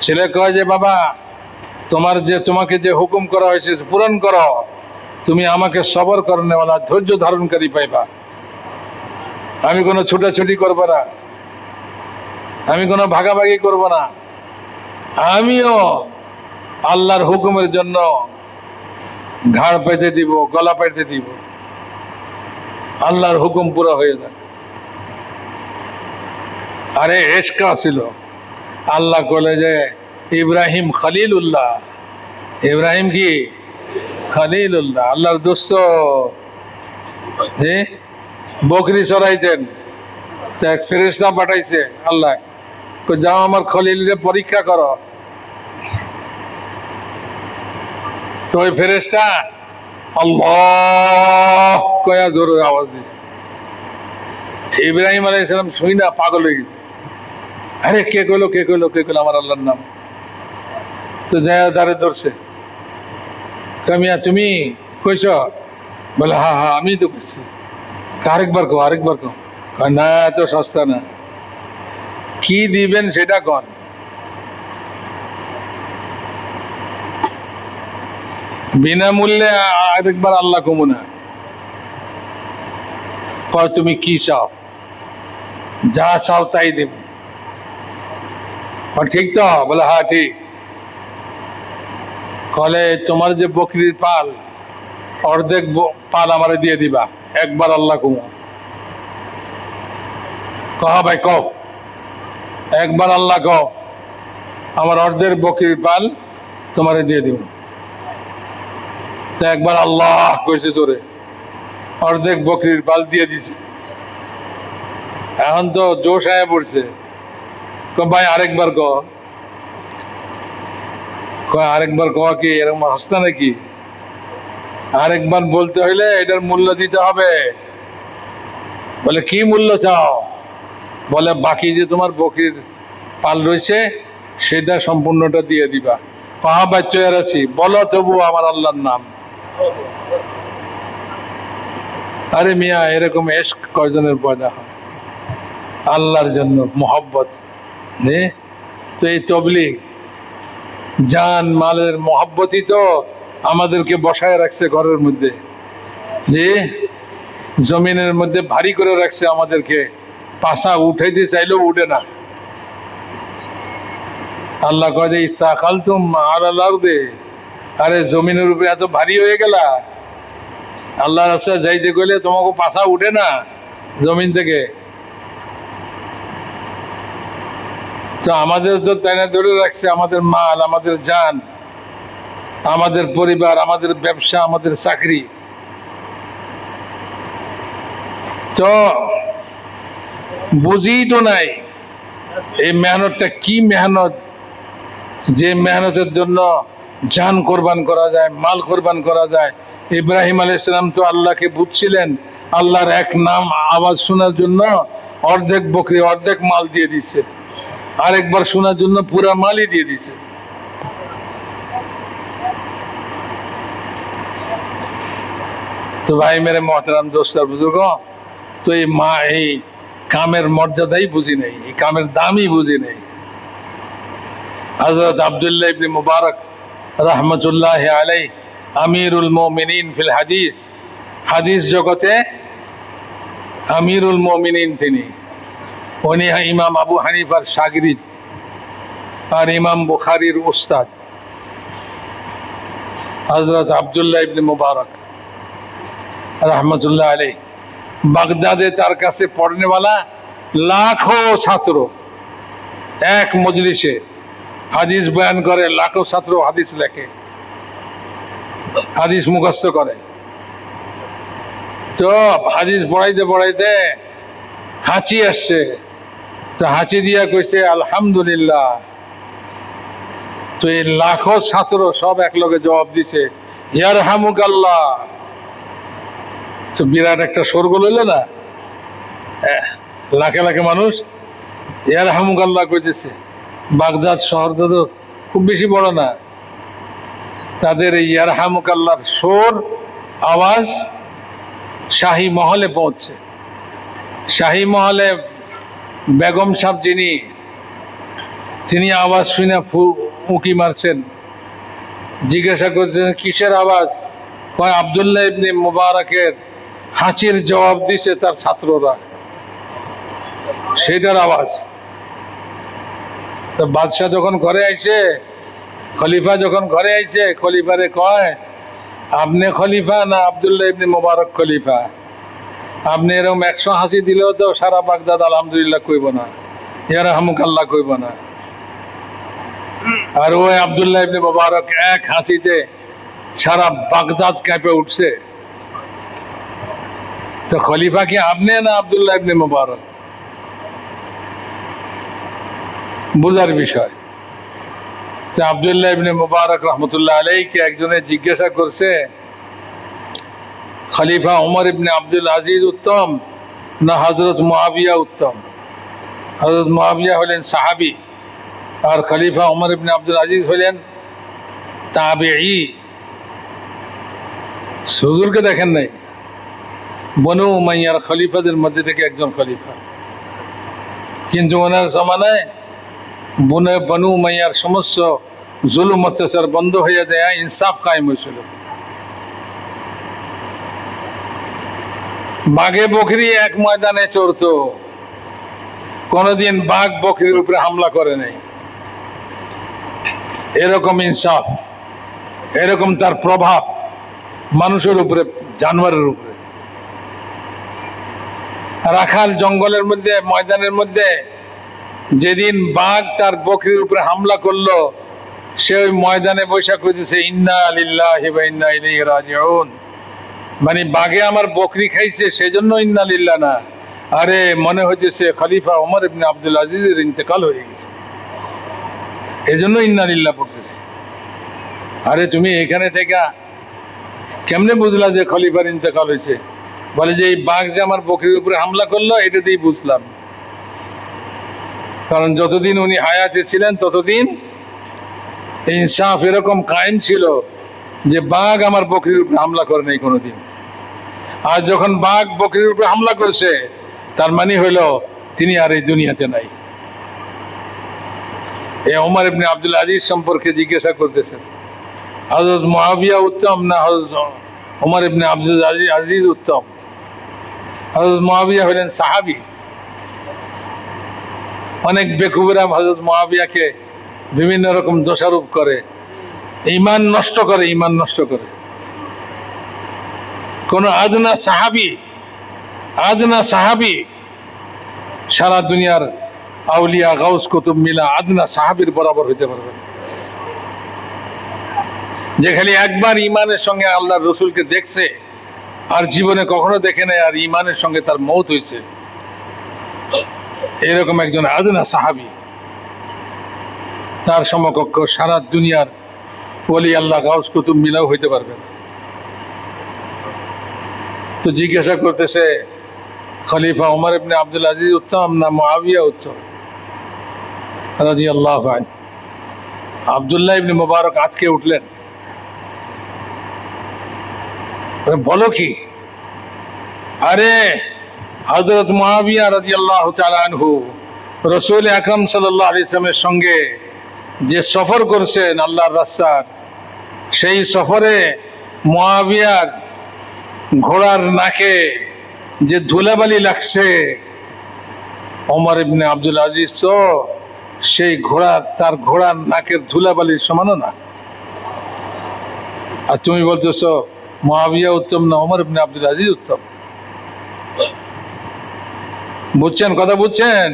ছেলে কয় যে বাবা, তোমাকে যে হুকুম করা হয়েছে পূরণ করো, তুমি আমাকে সবর করনেওয়ালা, ধৈর্য ধারণকারী পাইবা। আমি কোনো ছুটাছুটি করবো না, আমি কোনো ভাগাভাগি করব না, আমিও আল্লাহর হুকুমের জন্য ঘাড় পেতে দিব, গলা পেতে দিব, আল্লাহর হুকুম পুরো হয়ে যায়। আরে এশকা ছিল। আল্লাহ বলে যে ইব্রাহিম খলিলুল্লাহ, ইব্রাহিম কি খলিলুল্লাহ, আল্লাহর দোস্ত। বকরি চড়াইতেন, এক ফেরেশতা পাঠাইছে আল্লাহ, যাও আমার খলিলকে পরীক্ষা করো। তো ওই ফেরেশতা আল্লাহ কয়া জোরে আওয়াজ দিছে। ইব্রাহিম আলাইহিস সালাম শুই না পাগল হয়ে গেছে। আরে কে কইলো, কে কইলো, কে কইলো আমার আল্লাহর নাম? তো যায় দাঁড়ে ধরছে, কামিয়া তুমি কইছ? বলে হ্যাঁ হ্যাঁ আমি তো কইছি। আরেকবার কো, আরেকবার কো। না, এত সস্তা না, কি দিবেন সেটা কন। বিনামূল্যে আরেকবার আল্লাহ কমু না। কয় তুমি কি চাও? যা চাও তাই দেব। ঠিক তো? বলে হ্যাঁ ঠিক। কলে তোমার যে বকরির পাল, অর্ধেক পাল আমারে দিয়ে দিবা, একবার আল্লাহ কমু। কহ ভাই কও, একবার আল্লাহ কও, আমার অর্ধেক বকরির পাল তোমারে দিয়ে দিব। তো একবার আল্লাহ কইছে জোরে, অর্ধেক বকরির পাল দিয়ে দিছে। এখন তো জোশ আয়া পড়ছে, ভাই আরেকবার কও। আরেকবার কওয়া কি এরকম হাসতা নাকি? আরেকবার বলতে হইলে এটার মূল্য দিতে হবে। বলে কি মূল্য চাও? বলে বাকি যে তোমার বকরির পাল রয়েছে সেটা সম্পূর্ণটা দিয়ে দিবা। কাহা বাচ্চা আছি, বলো তবু আমার আল্লাহর নাম। আরে মিয়া, এরকম এশক কয়জনের পয়দা হয়? আল্লাহর জন্য মোহব্বত। তো এই তবলিগ জান মালের মোহব্বতই তো আমাদেরকে বসায় রাখছে ঘরের মধ্যে, যে জমিনের মধ্যে ভারী করে রাখছে আমাদেরকে, পাশা উঠাইতে চাইলেও উঠে না। আল্লাহ কয় যে ইচ্ছা খাল তুম আলাল আরদে, আরে জমিনের উপরে এত ভারী হয়ে গেলা, আল্লাহ রাস্তায় যাইতে গেলে তোমাকে পাশা উঠে না জমিন থেকে। তো আমাদের তো তাইনা ধরে রাখছে আমাদের মাল, আমাদের জান, আমাদের পরিবার, আমাদের ব্যবসা, আমাদের চাকরি। তো বুঝি তো নাই এই মেহনতটা কি মেহনত, যে মেহনতের জন্য জান কোরবান করা যায়, মাল কোরবান করা যায়। ইব্রাহিম আলাইহিস সালাম তো আল্লাহকে বুঝছিলেন, আল্লাহর এক নাম আওয়াজ শোনার জন্য অর্ধেক বকরি অর্ধেক মাল দিয়ে দিছে, আরেকবার শোনার জন্য পুরা মালই দিয়ে দিছে। তো ভাই মেরে মহতারাম দোস্ত আর বুজুর্গ, তো এই কামের মর্যাদাই বুঝি নেই, এই কামের দামই বুঝি নেই। হযরত আব্দুল্লাহ ইবনে মুবারক রাহমাতুল্লাহ আলাইহি আমিরুল মুমিনিন ফিল হাদিস, হাদিস জগতে আমিরুল মুমিনিন তিনি। উনি ইমাম আবু হানিফার শাগিরিদ আর ইমাম বুখারীর উস্তাদ হযরত আব্দুল্লাহ ইবনে মুবারক রহমতুল্লাহ আলাইহি। বাগদাদে তার কাছে পড়নেওয়ালা লাখো ছাত্র, এক মজলিসে হাদিস বয়ান করে, লাখো ছাত্র হাদিস লেখে, হাদিস মুখস্থ করে। তো হাদিস পড়াইতে পড়াইতে হাঁচি আসছে, তো হাঁচি দিয়া কইছে আলহামদুলিল্লাহ। তো এই লাখো ছাত্র সব এক লগে জবাব দিছে ইয়ারহামুকাল্লাহ। তো বিরাট একটা শোরগোল হইল না, লাখে লাখে মানুষ ইয়ারহামুকাল্লাহ কইতেছে। বাগদাদ শহরটা তো খুব বেশি বড় না, তাদের এই ইয়ারহামুকাল্লাহর শোর আওয়াজ শাহী মহলে পৌঁছছে। শাহী মহলে বেগম সাহেব তিনি আওয়াজ শুনে উঁকি মারছেন, জিজ্ঞাসা করছেন কিসের আওয়াজ? কয় আব্দুল্লাহ ইবনে মুবারকের হাঁচির জবাব দিছে তার ছাত্ররা, সেটার আওয়াজ। তো বাদশাহ যখন ঘরে আইছে, খলিফা যখন ঘরে আইছে, খলিফারে কয় আপনি খলিফা না আব্দুল্লাহ ইবনে মুবারক খলিফা? আপনি এরকম 100 হাঁচি দিলেও তো সারা বাগদাদ আলহামদুলিল্লাহ কইব না, ইয়ারহামুকাল্লাহ কইব না। আর ওই আব্দুল্লাহ ইবনে মুবারক এক হাঁচিতে সারা বাগদাদ কেঁপে উঠছে। তো খলিফা কি আপনি না আব্দুল্লাহ ইবনে মুবারক? বুঝার বিষয়। তো আব্দুল্লাহ ইবনে মুবারক রহমতুল্লাহ আলাইহিকে একজনে জিজ্ঞাসা করছে খলিফা ওমর ইবনে আব্দুল আজিজ উত্তম না হযরত মুআবিয়া উত্তম? হযরত মুআবিয়া হলেন সাহাবী আর খলিফা ওমর ইবনে আব্দুল আজিজ হলেন তাবেঈ। হুজুরকে দেখেন নাই? বনু উমাইয়ার খলিফাদের মধ্যে থেকে একজন খলিফা, কিন্তু ওনার জামানায় বনু উমাইয়ার সমস্ত জুলুম অত্যাচার বন্ধ হয়ে যায়, ইনসাফ কায়েম হয়েছিল। বাঘে বকরি এক ময়দানে চড়তো, কোনদিন বাঘ বকরির উপরে হামলা করে নাই। এরকম ইনসাফ, এরকম তার প্রভাব মানুষের উপরে, জানোয়ারের উপরে। রাখাল জঙ্গলের মধ্যে, ময়দানের মধ্যে যেদিন বাঘ তার বকরির উপরে হামলা করলো, সে ওই ময়দানে বৈশাখ হইতেছে ইন্না লিল্লাহি ওয়া ইন্না ইলাইহি রাজিউন। মানে বাঘে আমার বকরি খাইছে সেজন্য ইন্না লিল্লাহ না, আরে মনে হইতেছে খলিফা ওমর ইবনে আব্দুল আজিজের ইন্তেকাল হয়ে গেছে, এজন্য ইন্না লিল্লাহ পড়তেছে। আরে তুমি এখানে থেকে কেমনে বুঝলা যে খলিফার ইন্তেকাল হয়েছে? বলে যে এই বাঘ যে আমার বকরির উপরে হামলা করলো এটাতেই বুঝলাম। কারণ যতদিন উনি হায়াতে ছিলেন ততদিন ইনসাফ এরকম কায়েম ছিল যে বাঘ আমার বকরির উপরে হামলা করে নাই কোনোদিন। আর যখন বাঘ বকরির উপরে হামলা করছে তার মানে হইল তিনি আর এই দুনিয়াতে নাই। এই ওমর ইবনে আব্দুল আজিজ সম্পর্কে জিজ্ঞাসা করতেছেন হযরত মুআবিয়া উত্তম না হযরত ওমর ইবনে আব্দুল আজিজ উত্তম? হযরত মুআবিয়া হলেন সাহাবী। অনেক বেকুবেরা হযরত মুআবিয়াকে বিভিন্ন রকম দোষারোপ করে, ঈমান নষ্ট করে, ঈমান নষ্ট করে। কোন আদনা সাহাবী সারা দুনিয়ার আউলিয়া গাউস কুতুব মিলা আদনা সাহাবীর বরাবর হইতে পারবে না। যে খালি একবার ঈমানের সঙ্গে আল্লাহর রসুলকে দেখছে আর জীবনে কখনো দেখে নাই, আর ঈমানের সঙ্গে তার মওত হয়েছে, এরকম একজন আদনা সাহাবী, তার সমকক্ষ সারা দুনিয়ার ওলি আল্লাহ গাউস কুতুব মিলাও হইতে পারবে না। তো জিজ্ঞাসা করতেছে খলিফা ওমর ইবনে আব্দুল আজিজ উত্তম না মুআবিয়া উত্তম রাদিয়াল্লাহু আনহু? আব্দুল্লাহ ইবনে মুবারক আজকে উঠলেন, বলো কি? আরে হযরত মুআবিয়া রাদিয়াল্লাহু তাআলা আনহু রাসূল আকরাম সাল্লাল্লাহু আলাইহি ওয়াসাল্লামের সঙ্গে যে সফর করছেন আল্লাহর রাস্তার, সেই সফরে মুআবিয়ার ঘোড়ার নাকে যে ধুলাবালি লাগছে, ওমর ইবনে আব্দুল আজিজ তো সেই তার ঘোড়ার নাকের ধুলাবালির সমানও না। আর তুমি বলতেছো মুআবিয়া উত্তম না ওমর ইবনে আব্দুল আজিজ উত্তম? বুঝছেন কথা? বুঝছেন?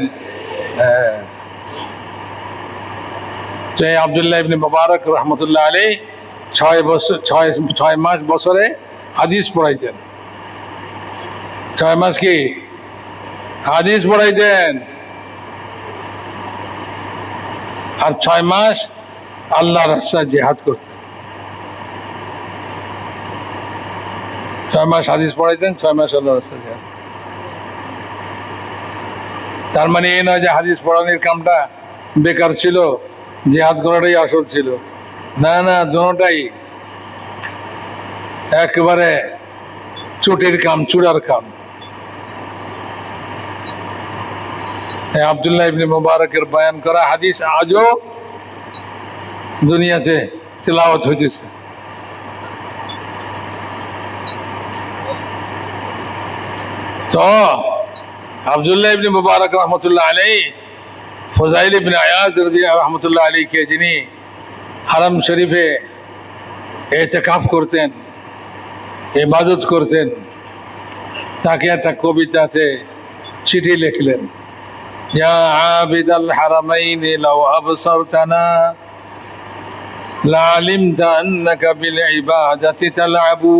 হ্যাঁ। তো এই আব্দুল্লাহ ইবনে মুবারক রহমতুল্লাহ আলাইহি 6 মাস বছরে হাদিস পড়াইতেন। 6 মাস কি হাদিস পড়াইতেন, আর 6 মাস আল্লাহর রাস্তায় জিহাদ করতেন। 6 মাস হাদিস পড়াইতেন, 6 মাস আল্লাহর রাস্তায় জিহাদ। তার মানে এই নয় যে হাদিস পড়ানোর কামটা বেকার ছিল, জিহাদ করাটাই আসল ছিল। না না, দুটোটাই একেবারে চুটির কাম, চূড়ার কাম। আব্দুল্লাহ ইবনে মুবারকের বয়ান করা হাদিস আজও দুনিয়াতে তেলাওয়াত হইতেছে। তো আব্দুল্লাহ ইবনে মুবারক রহমতুল্লাহ আলাইহি ফুজাইল ইবনে আয়াজ রহমতুল্লাহ আলাইহিকে যিনি হারাম শরীফে ইতিকাফ করতেন, ইবাদত করতেন, তাকে একটা কবিতাতে চিঠি লিখলেন, ইয়া আবিদাল হারামাইন লাউ আবসারতানা লাআলিমতা আন্নাকা বিল ইবাদাতি তালআবু।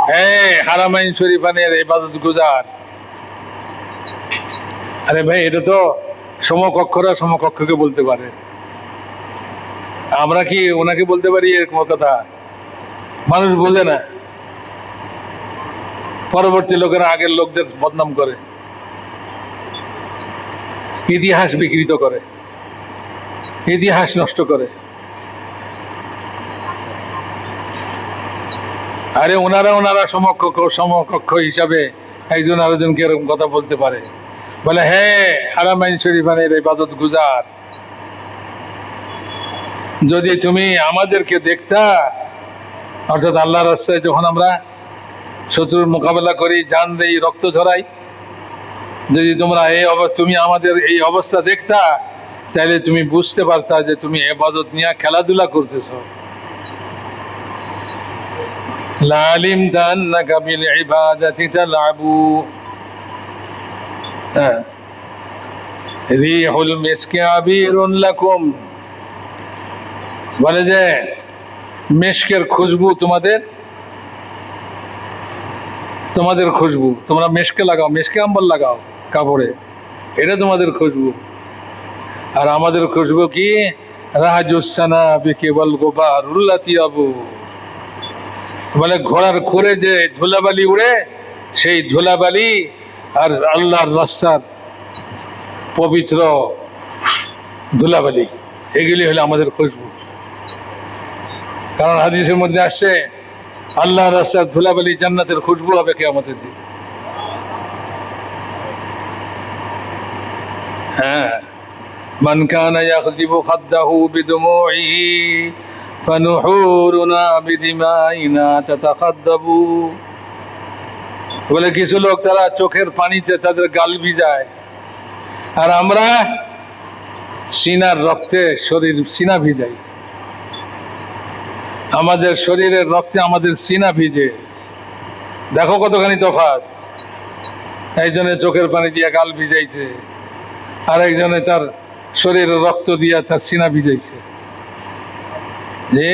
হে হারামাইন শরীফানের ইবাদত গুজার। আরে ভাই, এটা তো সমকক্ষরা সমকক্ষকে বলতে পারে, আমরা কি ওনাকে বলতে পারি এরকম কথা? মানুষ বোঝে না, পরবর্তী লোকেরা আগের লোকদের বদনাম করে, ইতিহাস বিকৃত করে, ইতিহাস নষ্ট করে। আরে ওনারা সমকক্ষ হিসাবে একজন আরেকজনকে এরকম কথা বলতে পারে, বলে হে হারামাইন শরীফানের ইবাদত গুজার, যদি তুমি আমাদেরকে দেখতা, অর্থাৎ আল্লাহর রাস্তায় যখন আমরা শত্রুর মোকাবেলা করি, জান দেই, রক্ত ঝরাই, যদি তুমি আমাদের এই অবস্থা দেখতা, তাহলে তুমি বুঝতে পারতা যে তুমি ইবাদত নিয়ে খেলাধুলা করতেছ। লাআলিমতা আন্নাকা বিল ইবাদাতি তালআবু। রিহুল মিসকি আবিরুন লাকুম, বলে যে মিশকের খুশবু তোমাদের খুশবু, তোমরা মিশকে লাগাও, মিশকে আম্বর লাগাও কাপড়ে, এটা তোমাদের খুশবু। আর আমাদের খুশবু কি? রাহাজুসানা বিকি ওয়াল গুবারুল্লাতি আবু, বলে ঘোড়ার খুরে যে ধুলাবালি উড়ে, সেই ধুলাবালি আর আল্লাহর রাস্তার পবিত্র ধুলাবালি, এগুলি হলো আমাদের খুশবু। কারণ হাদিসের মধ্যে আসছে আল্লাহর রাস্তার ধুলাবালি জান্নাতের খুশবু হবে কিয়ামতের দিন। হ্যাঁ, মান কানা ইয়াখযিবু খাদ্দাহু বিদুমুইহি ফানুহুরুনা বিদিমাইনা তাতাখাদ্দাবু। বলে কিছু লোক তারা চোখের পানিতে তাদের গাল ভিজায়, আর আমরা সিনার রক্তে সিনা ভিজাই। আমাদের শরীরের রক্তে আমাদের সিনা ভিজে। দেখো কতখানি তফাৎ। একজনে চোখের পানি দিয়ে গাল ভিজাইছে, আর একজনে তার শরীরের রক্ত দিয়ে তার সিনা ভিজাইছে। যে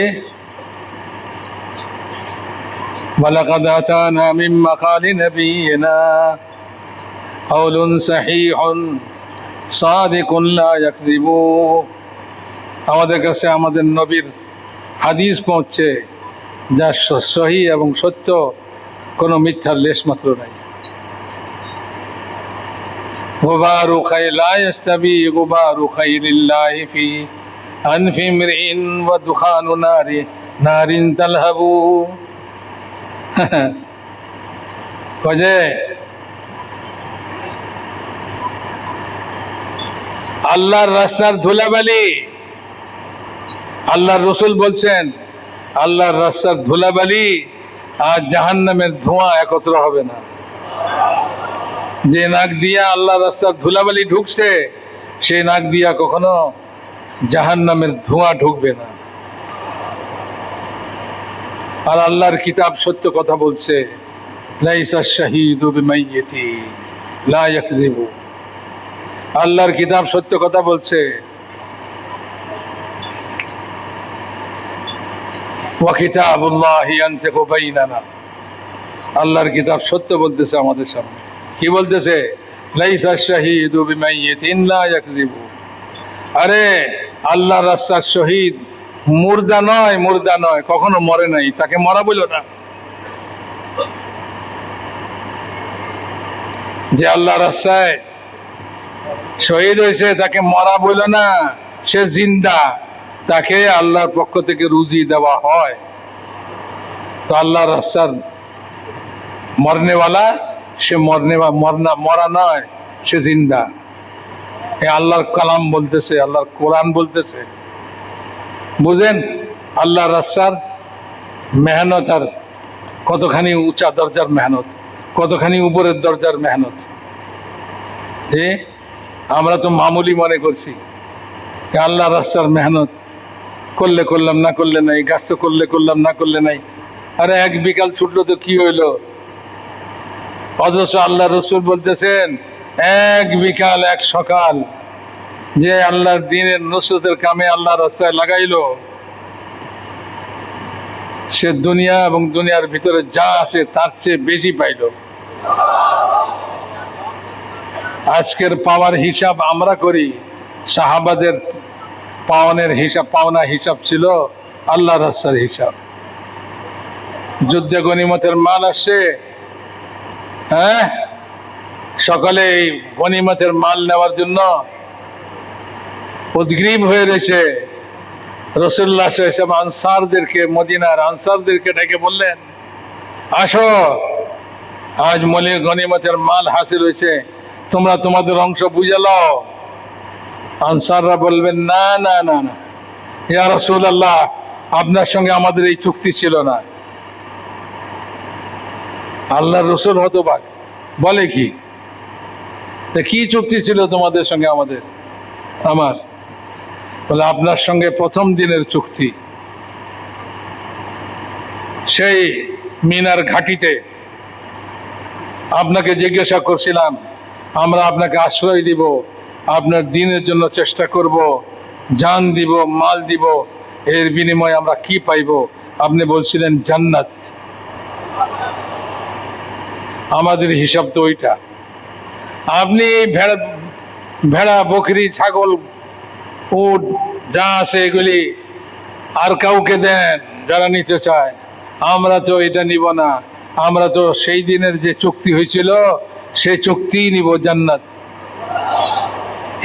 ওয়ালাকাদ আতানা মিন মাকালি নাবিয়িনা কাওলুন সাহিহুন সাদিকুন লা ইয়াকযিবু। আমাদের কাছে আমাদের নবীর হাদিস পৌঁছছে, যা সহি এবং সত্য, কোনো মিথ্যার লেশ মাত্র নাই। غبار خير لا يستوي غبار خير الله في أنف امرئ ودخان نار تلهب আল্লাহর রাস্তার ধুলাবালি, আল্লাহর রসুল বলছেন আল্লাহর রাস্তার ধুলাবালি আর জাহান্নামের ধোঁয়া একত্র হবে না। যে নাক দিয়া আল্লাহর রাস্তার ধুলাবালি ঢুকছে সেই নাক দিয়া কখনো জাহান্নামের ধোঁয়া ঢুকবে না। আর আল্লাহর কিতাব সত্য কথা বলছে, লাইসা শাহীদু বিমাইয়িতি লা ইয়াকযিবু। আল্লাহর কিতাব সত্য কথা বলছে। ওয়া কিতাবুল্লাহি ইয়ানতিকু বাইনানা, আল্লাহর কিতাব সত্য বলতেছে আমাদের সামনে। কি বলতেছে? লাইসা শাহীদু বিমাইয়িতিন লা ইয়াকযিবু। আরে আল্লাহর রাস্তার শহীদ মুর্দা নয়, মুর্দা নয়, কখনো মরে নাই, তাকে মরা বলো না। যে আল্লাহর রাস্তায় শহীদ হয়েছে তাকে মরা বলো না, সে জিন্দা, তাকে আল্লাহর পক্ষ থেকে রুজি দেওয়া হয়। তো আল্লাহর রাস্তার মরনেওয়ালা সে মরা নয়, সে জিন্দা। এ আল্লাহর কালাম বলতেছে, আল্লাহর কোরআন বলতেছে। বুঝেন আল্লাহর রাস্তার মেহনত আর কতখানি উঁচা দরজার মেহনত, কতখানি উপরের দরজার মেহনত। আমরা তো মামুলি মনে করছি, আল্লাহর রাস্তার মেহনত করলে করলাম, না করলে নাই, গাছ তো করলে করলাম, না করলে নাই। আরে এক বিকাল ছুটলো তো কি হইলো? অথচ আল্লাহ রসুল বলতেছেন এক বিকাল এক সকাল যে আল্লাহর দ্বীনের নুসরতের কামে আল্লাহ রাস্তায় লাগাইলো, সে দুনিয়া এবং দুনিয়ার ভিতরে যা আছে তার চেয়ে বেশি পাইল। আজকের পাওয়ার হিসাব আমরা করি, সাহাবাদের পাওনা হিসাব ছিল আল্লাহ রাস্তার হিসাব। যুদ্ধে গনিমতের মাল আসছে, হ্যাঁ, সকলে এই গনিমতের মাল নেওয়ার জন্য উদ্গ্রীব হয়ে রয়েছে। রাসূলুল্লাহ সাল্লাল্লাহু আলাইহি ওয়াসাল্লাম আনসারদেরকে, মদিনার আনসারদেরকে ডেকে বললেন, আসো, আজ গনিমতের মাল হাসিল হয়েছে, তোমরা তোমাদের অংশ বুঝে লও। আনসাররা বলবেন, না না না না, ইয়া রাসূলুল্লাহ, আপনার সঙ্গে আমাদের এই চুক্তি ছিল না। আল্লাহর রসুল হতবাক, বলে কি চুক্তি ছিল তোমাদের সঙ্গে আমার? বলে আপনার সঙ্গে প্রথম দিনের চুক্তি। সেই মিনার ঘাটিতে আপনাকে জিজ্ঞাসা করছিলাম, আমরা আপনাকে আশ্রয় দিব, আপনার দ্বীনের জন্য চেষ্টা করব, জান দিব, মাল দিব, এর বিনিময়ে আমরা কি পাইব? আপনি বলছিলেন জান্নাত। আমাদের হিসাব তো ওইটা। আপনি ভেড়া, বকরি, ছাগল, উট যা আছে এগুলি আর কাউকে দেন যারা নিতে চায়, আমরা তো এটা নিব না। আমরা তো সেই দিনের যে চুক্তি হয়েছিল সেই চুক্তি নিব, জান্নাত।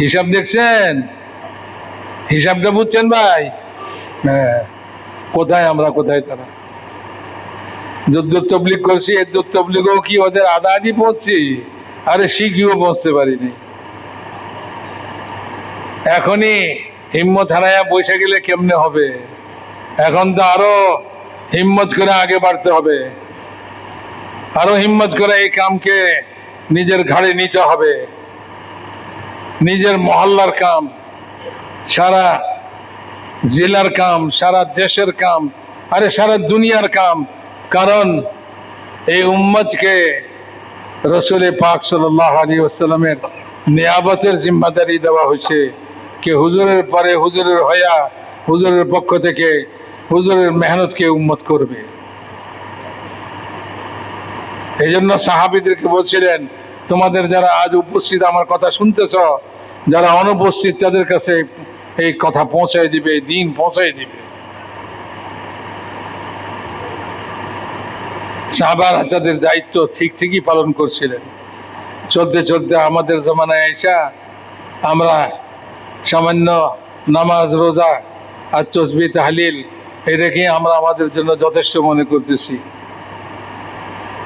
হিসাব দেখছেন? হিসাবটা বুঝছেন ভাই? হ্যাঁ, কোথায় আমরা, কোথায় তারা। যুদ্ধ তবলিগ করছি, এর তবলিগও কি ওদের আধা আধি পৌঁছছি? আরে শিখিও পৌঁছতে পারিনি। এখনই হিম্মত হারাইয়া বসে গেলে কেমনে হবে? এখন তো আরো হিম্মত করে আগে বাড়তে হবে, আরো হিম্মত করে এই কামকে নিজের ঘাড়ে নিতে হবে। নিজের মহল্লার কাম, সারা জেলার কাম, সারা দেশের কাম, আরে সারা দুনিয়ার কাম। কারণ এই উম্মতকে রসুল পাক সাল্লাল্লাহু আলাইহি ওয়াসাল্লামের নিয়াবতের জিম্মাদারি দেওয়া হয়েছে। কে হুজুরের পরে হুজুরের হইয়া হুজুরের পক্ষ থেকে হুজুরের মেহনতকে উম্মত করবে। এই জন্য সাহাবীদেরকে বলছিলেন, তোমাদের যারা আজ উপস্থিত আমার কথা শুনতেছ, যারা অনুপস্থিত তাদের কাছে এই কথা পৌঁছায় দিবে, দিন পৌঁছায় দিবে। সাহাবার তাদের দায়িত্ব ঠিকই পালন করছিলেন। চলতে চলতে আমাদের জমানায় আইসা আমরা সামান্য নামাজ রোজা আর তসবিহ তাহলিল এটাকে আমরা আমাদের জন্য যথেষ্ট মনে করতেছি।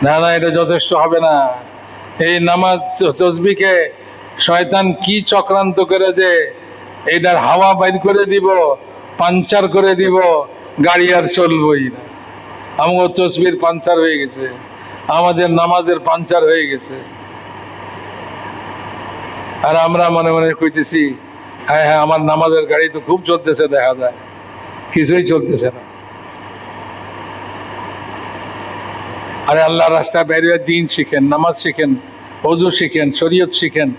না, এটা যথেষ্ট হবে না। এই নামাজ তসবিহকে শয়তান কি চক্রান্ত করে যে এটার হাওয়া বাইর করে দিব, পাঞ্চার করে দিব, গাড়ি আর চলবই না। আমার তসবির পাঞ্চার হয়ে গেছে, আমাদের নামাজের পাঞ্চার হয়ে গেছে, আর আমরা মনে মনে কইতেছি হ্যাঁ হ্যাঁ আমার নামাজের গাড়ি তো খুব চলতেছে, দেখা যায় কিছুই চলতেছে না। আরে আল্লাহ রাস্তায় বেরিয়ে দিন শিখেন, নামাজ শিখেন, ওযু শিখেন, শরীয়ত শিখেন,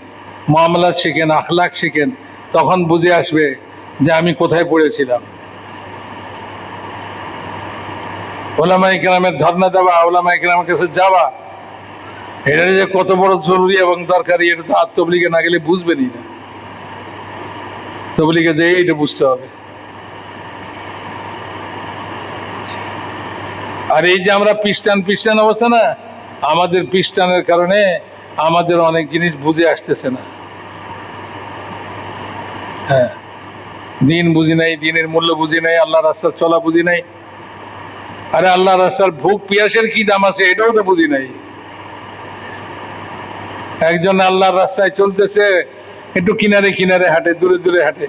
মুআমালাত শিখেন, আখলাক শিখেন, তখন বুঝে আসবে যে আমি কোথায় পড়েছিলাম। ওলামায়ে কেরামের ধর্ণা দেওয়া, ওলামায়ে কেরামের কাছে যাওয়া, এটা যে কত বড় জরুরি এবং দরকারি এটা তো আর তবলিগে না গেলে বুঝবেনই না। তবলিগে যেয়ে এটা বুঝতে হবে। আর এই যে আমরা খ্রিস্টান অবস্থা না, আমাদের খ্রিস্টানের কারণে আমাদের অনেক জিনিস বুঝে আসতেছে না। হ্যাঁ, দিন বুঝি নাই, দিনের মূল্য বুঝি নাই, আল্লাহ রাস্তার চলা বুঝি নাই। আরে আল্লাহ রাস্তার ভোগ পিয়াসের কি দাম আছে এটাও তো বুঝি নাই। একজন আল্লাহর রাস্তায় চলতেছে, একটু কিনারে কিনারে হাঁটে, দূরে দূরে হাঁটে।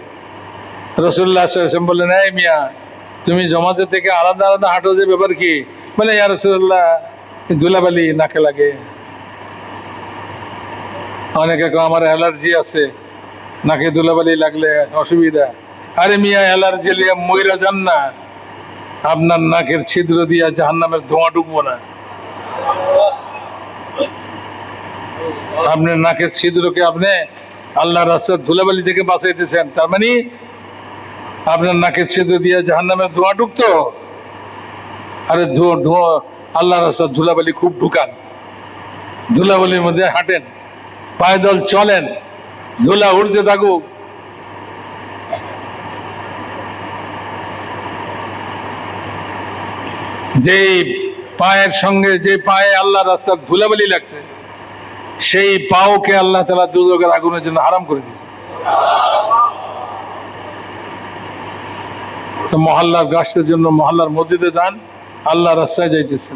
রাসূলুল্লাহ সাল্লাল্লাহু আলাইহি ওয়াসাল্লাম বললেন, এই মিয়া তুমি জমাতে থেকে আলাদা আলাদা হাঁটো, যে ব্যাপার কি? বলে, ইয়া রাসূলুল্লাহ ধুলাবালি নাকে লাগে, অনেকে আমার অ্যালার্জি আছে, নাকে ধুলাবালি লাগলে অসুবিধা। আরে মিয়া অ্যালার্জি লিয়ে মইরা যান না, আপনার নাকের ছিদ্র দিয়া জাহান্নামের ধোঁয়া ঢুকবো না। আপনার নাকের ছিদ্রকে আপনি আল্লাহ রাস্তার ধুলাবালি থেকে বাঁচাইতেছেন, তার মানে আপনার নাকের ছিদ্র দিয়ে জাহান্নামের ধোঁয়া ঢুকতো। আরে ধোঁয়া আল্লাহ রাস্তার ধুলাবালি খুব ঢুকান, ধুলাবালির মধ্যে হাঁটেন, পায়দল চলেন, ধুলা উড়তে থাকুক। যেই পায়ের সঙ্গে যে পায়ে আল্লাহ রাস্তার ধুলাবালি লাগছে, সেই পাওকে আল্লাহ তাআলা দুজকের আগুনের জন্য হারাম করে দিয়েছে। তো মহল্লার গাছের জন্য মহল্লার মসজিদে যান, আল্লাহ রাস্তায় যাইতেছে।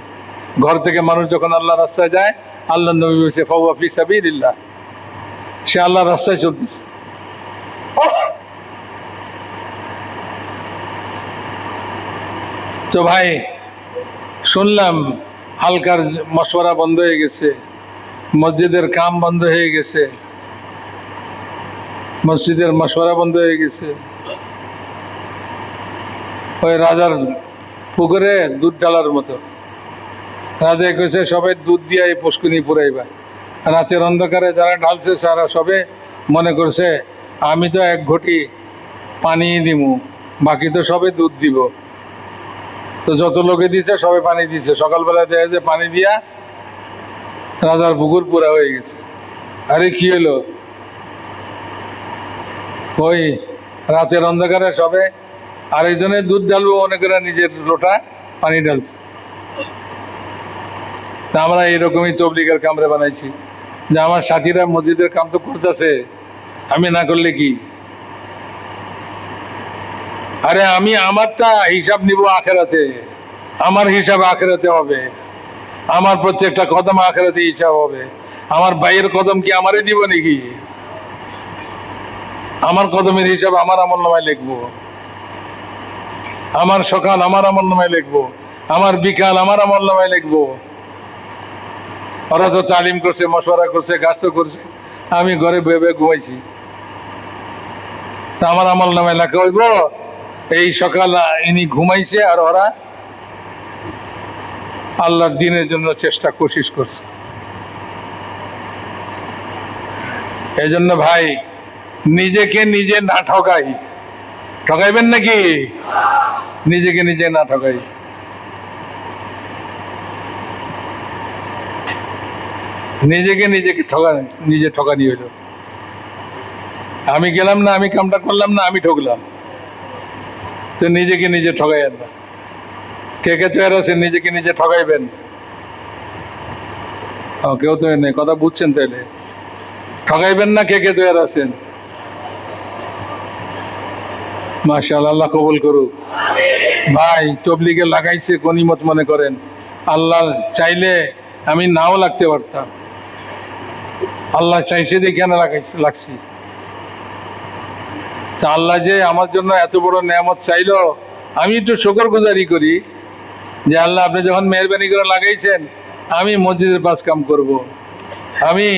ঘর থেকে মানুষ যখন আল্লাহ রাস্তায় যায়, আল্লাহ নবী বলেছে ফাহুয়া ফি সাবিলিল্লাহ, সে আল্লাহ রাস্তায় চলতেছে। তো ভাই শুনলাম হালকার মশওয়ারা বন্ধ হয়ে গেছে, মসজিদের কাম বন্ধ হয়ে গেছে, মসজিদের মশওয়ারা বন্ধ হয়ে গেছে। ওই রাজার পুকুরে দুধ ঢালার মতো, রাজা কইছে সবাই দুধ দিয়ে এই পুষ্কুনি পুরাইবা। রাতের অন্ধকারে যারা ঢালছে তারা সবে মনে করছে আমি তো এক ঘটি পানি দিমু, বাকি তো সবে দুধ দিব। তো যত লোকে দিছে সবে পানি দিছে, সকালবেলা দেখা যে পানি দিয়া রাজার পুকুর পুরা হয়ে গেছে। আরে কি হলো? ওই রাতের অন্ধকারে সবে আরেকজনের দুধ ঢালবো মনে করে নিজের লোটা পানি ঢালছে। আমরা এরকমই তবলিগের কামরে বানাইছি যে আমার সাথীরা মসজিদের কাম তো করতেছে, আমি না করলে কি? আরে আমি আমারটা হিসাব নিব আখেরাতে, আমার হিসাব আখেরাতে হবে, আমার প্রত্যেকটা কদম আখেরাতে হিসাব হবে। আমার ভাইয়ের কদম কি আমারে দিব নাকি? আমার কদমের হিসাব আমার আমলনামায় লিখবো, আমার সকাল আমার আমলনামায় লিখবো, আমার বিকাল আমার আমলনামায় লিখবো। ওরা তো তালিম করছে, মশওয়ারা করছে, গাছও করছে, আমি ঘরে ভেবে ঘুমাইছি। তা আমার আমলনামায় লেখা হইব এই সকাল ইনি ঘুমাইছে আর ওরা আল্লাহর দ্বীনের জন্য চেষ্টা কোশিশ করছে। এই জন্য ভাই নিজেকে নিজে না ঠকাই, ঠকাইবেন নাকি? নিজেকে নিজে না ঠকাই। নিজেকে নিজে ঠকানি হইল। আমি গেলাম না, আমি কামটা করলাম না, আমি ঠকলাম। তো নিজেকে নিজে ঠকাইয়েন না। কে কে তৈরি আছেন নিজেকে নিজে ঠকাইবেন? কেউ তৈরি নেই, কথা বুঝছেন? তাহলে ঠকাইবেন না, কে কে তৈরি আছেন? মাশাআল্লাহ, আল্লাহ কবুল করুক। ভাই তবলিগে লাগাইছে গনিমত মনে করেন, আল্লাহ চাইলে আমি নাও লাগতে পারতাম, আল্লাহ চাইছে দেখে না লাগছি। তা আল্লাহ যে আমার জন্য এত বড় নেয়ামত চাইলো, আমি একটু শুকরগুজারি করি যে আল্লাহ আপনি যখন মেহরবানি করে লাগাইছেন, আমি মসজিদের পাশ কাম করব, আমি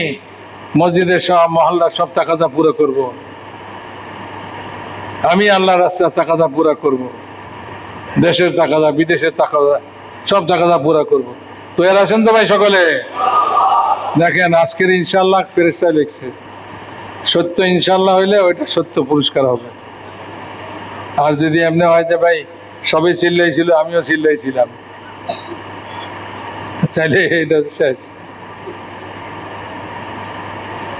মসজিদের সব মহল্লার সব তাকাদা পুরো করব, আমি আল্লাহর রাস্তার তাকাদা পুরা করব, দেশের তাকাদা বিদেশের তাকাদা সব তাকাদা পুরা করব। তো এর আছেন তো ভাই সকলে? দেখেন আজকের ইনশাআল্লাহ ফেরেশতা লিখছে, সত্য ইনশাআল্লাহ হইলে ওইটা সত্য পুরস্কার হবে। আর যদি এমনি হয় যে ভাই সবাই চিল্লাইছিল আমিও চিল্লাইছিলাম, তাইলে এটা শেষ।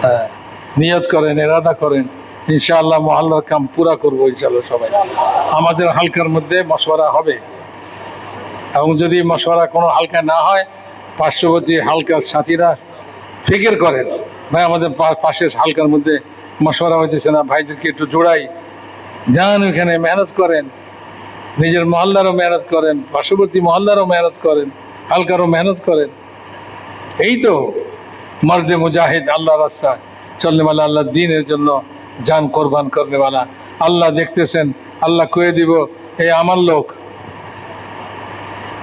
হ্যাঁ, নিয়ত করেন, এরাদা করেন, ইনশাআল্লাহ মহল্লার কাম পুরা করবো ইনশাআল্লাহ সবাই। আমাদের হালকার মধ্যে মশওয়ারা হবে, এবং যদি মশওয়ারা কোনো হালকা না হয়, পার্শ্ববর্তী হালকার সাথীরা ফিকির করেন, ভাই আমাদের পাশের হালকার মধ্যে মশওয়ারা হইতেছে না, ভাইদেরকে একটু জোড়াই, যান ওখানে মেহনত করেন, নিজের মহল্লারও মেহনত করেন, পার্শ্ববর্তী মহল্লারও মেহনত করেন, হালকারও মেহনত করেন। এই তো মর্দে মুজাহিদ, আল্লাহ রাস্তা চলনে वाला, আল্লাহ দ্বীনের জন্য জান কোরবান করনে वाला। আল্লাহ দেখতেছেন, আল্লাহ কয়ে দিব এই আমার লোক।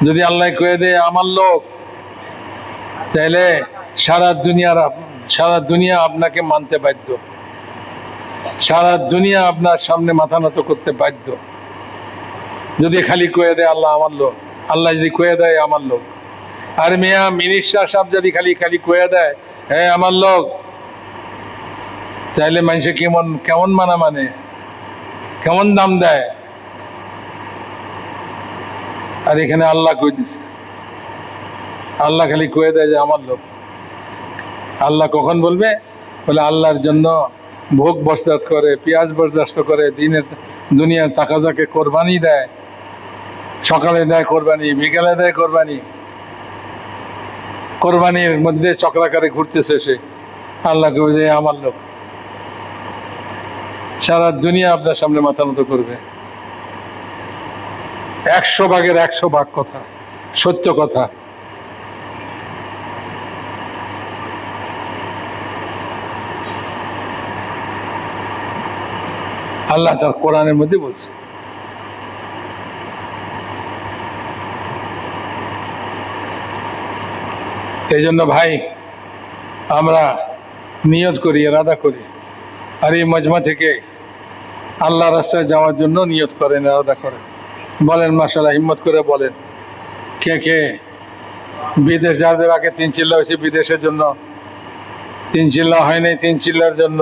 যদি আল্লাহ কয়ে দেয় আমার লোক, তাহলে সারা দুনিয়া আপনাকে মানতে বাধ্য, সারা দুনিয়া আপনার সামনে মাথা নত করতে বাধ্য। যদি খালি কয়ে দেয় আল্লাহ আমার লোক, আল্লাহ যদি কয়ে দেয় আমার লোক। আর মিয়া মিনিস্টার সাহেব যদি খালি কয়ে দেয় হ্যাঁ আমার লোক, চাইলে মানুষে কেমন মানে কেমন দাম দেয়। আর এখানে আল্লাহ কই দিছে, আল্লাহ খালি কয়ে দেয় যে আমার লোক। আল্লাহ কখন বলবে? বলে আল্লাহর জন্য ভোগ বরদাস্ত করে, পেঁয়াজ বরদাস্ত করে, দুনিয়ার তাকাজাকে কোরবানি দেয়, সকালে দেয় কোরবানি, বিকালে দেয় কোরবানি, কোরবানির মধ্যে চক্রাকারে ঘুরতেছে সে, আল্লাহ কবে যে আমার লোক। সারা দুনিয়া আপনার সামনে মাথা নত করবে। 100 ভাগের 100 ভাগ কথা, সত্য কথা। আল্লাহ তার কোরআনের মধ্যে বলছে। এই জন্য ভাই আমরা নিয়ত করি, এরাদা করি, আর এই মজমা থেকে আল্লাহ রাস্তায় যাওয়ার জন্য নিয়ত করেন, এরাদা করেন। বলেন মাশাআল্লাহ, হিম্মত করে বলেন। কে কে বিদেশ যাদের আগে 3 চিল্লা হয়েছে বিদেশের জন্য, 3 চিল্লা হয় নাই 3 চিল্লার জন্য,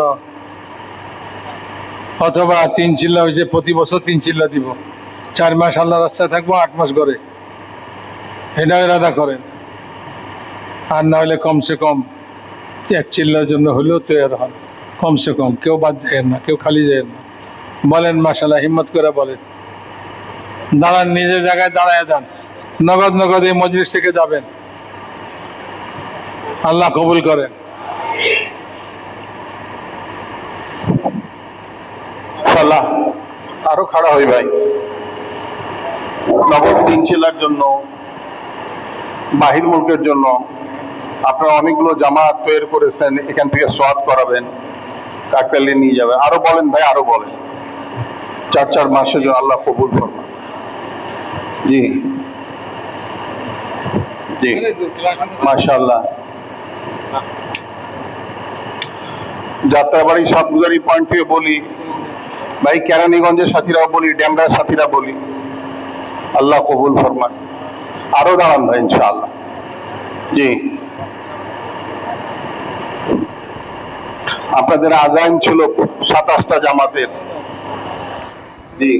অথবা 3 চিল্লা হয়েছে প্রতি বছর 3 চিল্লা দিব, 4 মাস আল্লাহ রাস্তায় থাকবো, 8 মাস করে, এটা এরাদা করেন। আর না হলে কমসে কম 1 চিল্লার জন্য হলেও তৈরি হন, কমসে কম। কেউ বাদ যায় না, কেউ খালি যায় না। বলেন মাশাআল্লাহ, হিম্মত করে বলেন। দাঁড়ান, নিজের জায়গায় দাঁড়ায় যান, নগদ এই মজলিস থেকে যাবেন, আল্লাহ কবুল করেন। আল্লাহ আরো খাড়া হই ভাই। নগদ 3 চিল্লার জন্য, বাহির মুলকের জন্য আপনারা অনেকগুলো জামাত তৈরি করেছেন, এখান থেকে সোয়াদ করাবেন, কাকতালি নিয়ে যাবেন। আরো বলেন ভাই, আরো বলেন। 4 মাসের জন্য আল্লাহ কবুল ফরমান। জি জি মাশাআল্লাহ। যাত্রাবাড়ি সাতগুজারি পয়েন্ট থেকে বলি ভাই, কেরানীগঞ্জের সাথীরাও বলি, ড্যামরার সাথীরা বলি, আল্লাহ কবুল ফরমান। আরো দাঁড়ান ভাই ইনশাআল্লাহ। জি, আপনাদের আজান ছিল 27টা জামাতের। জি।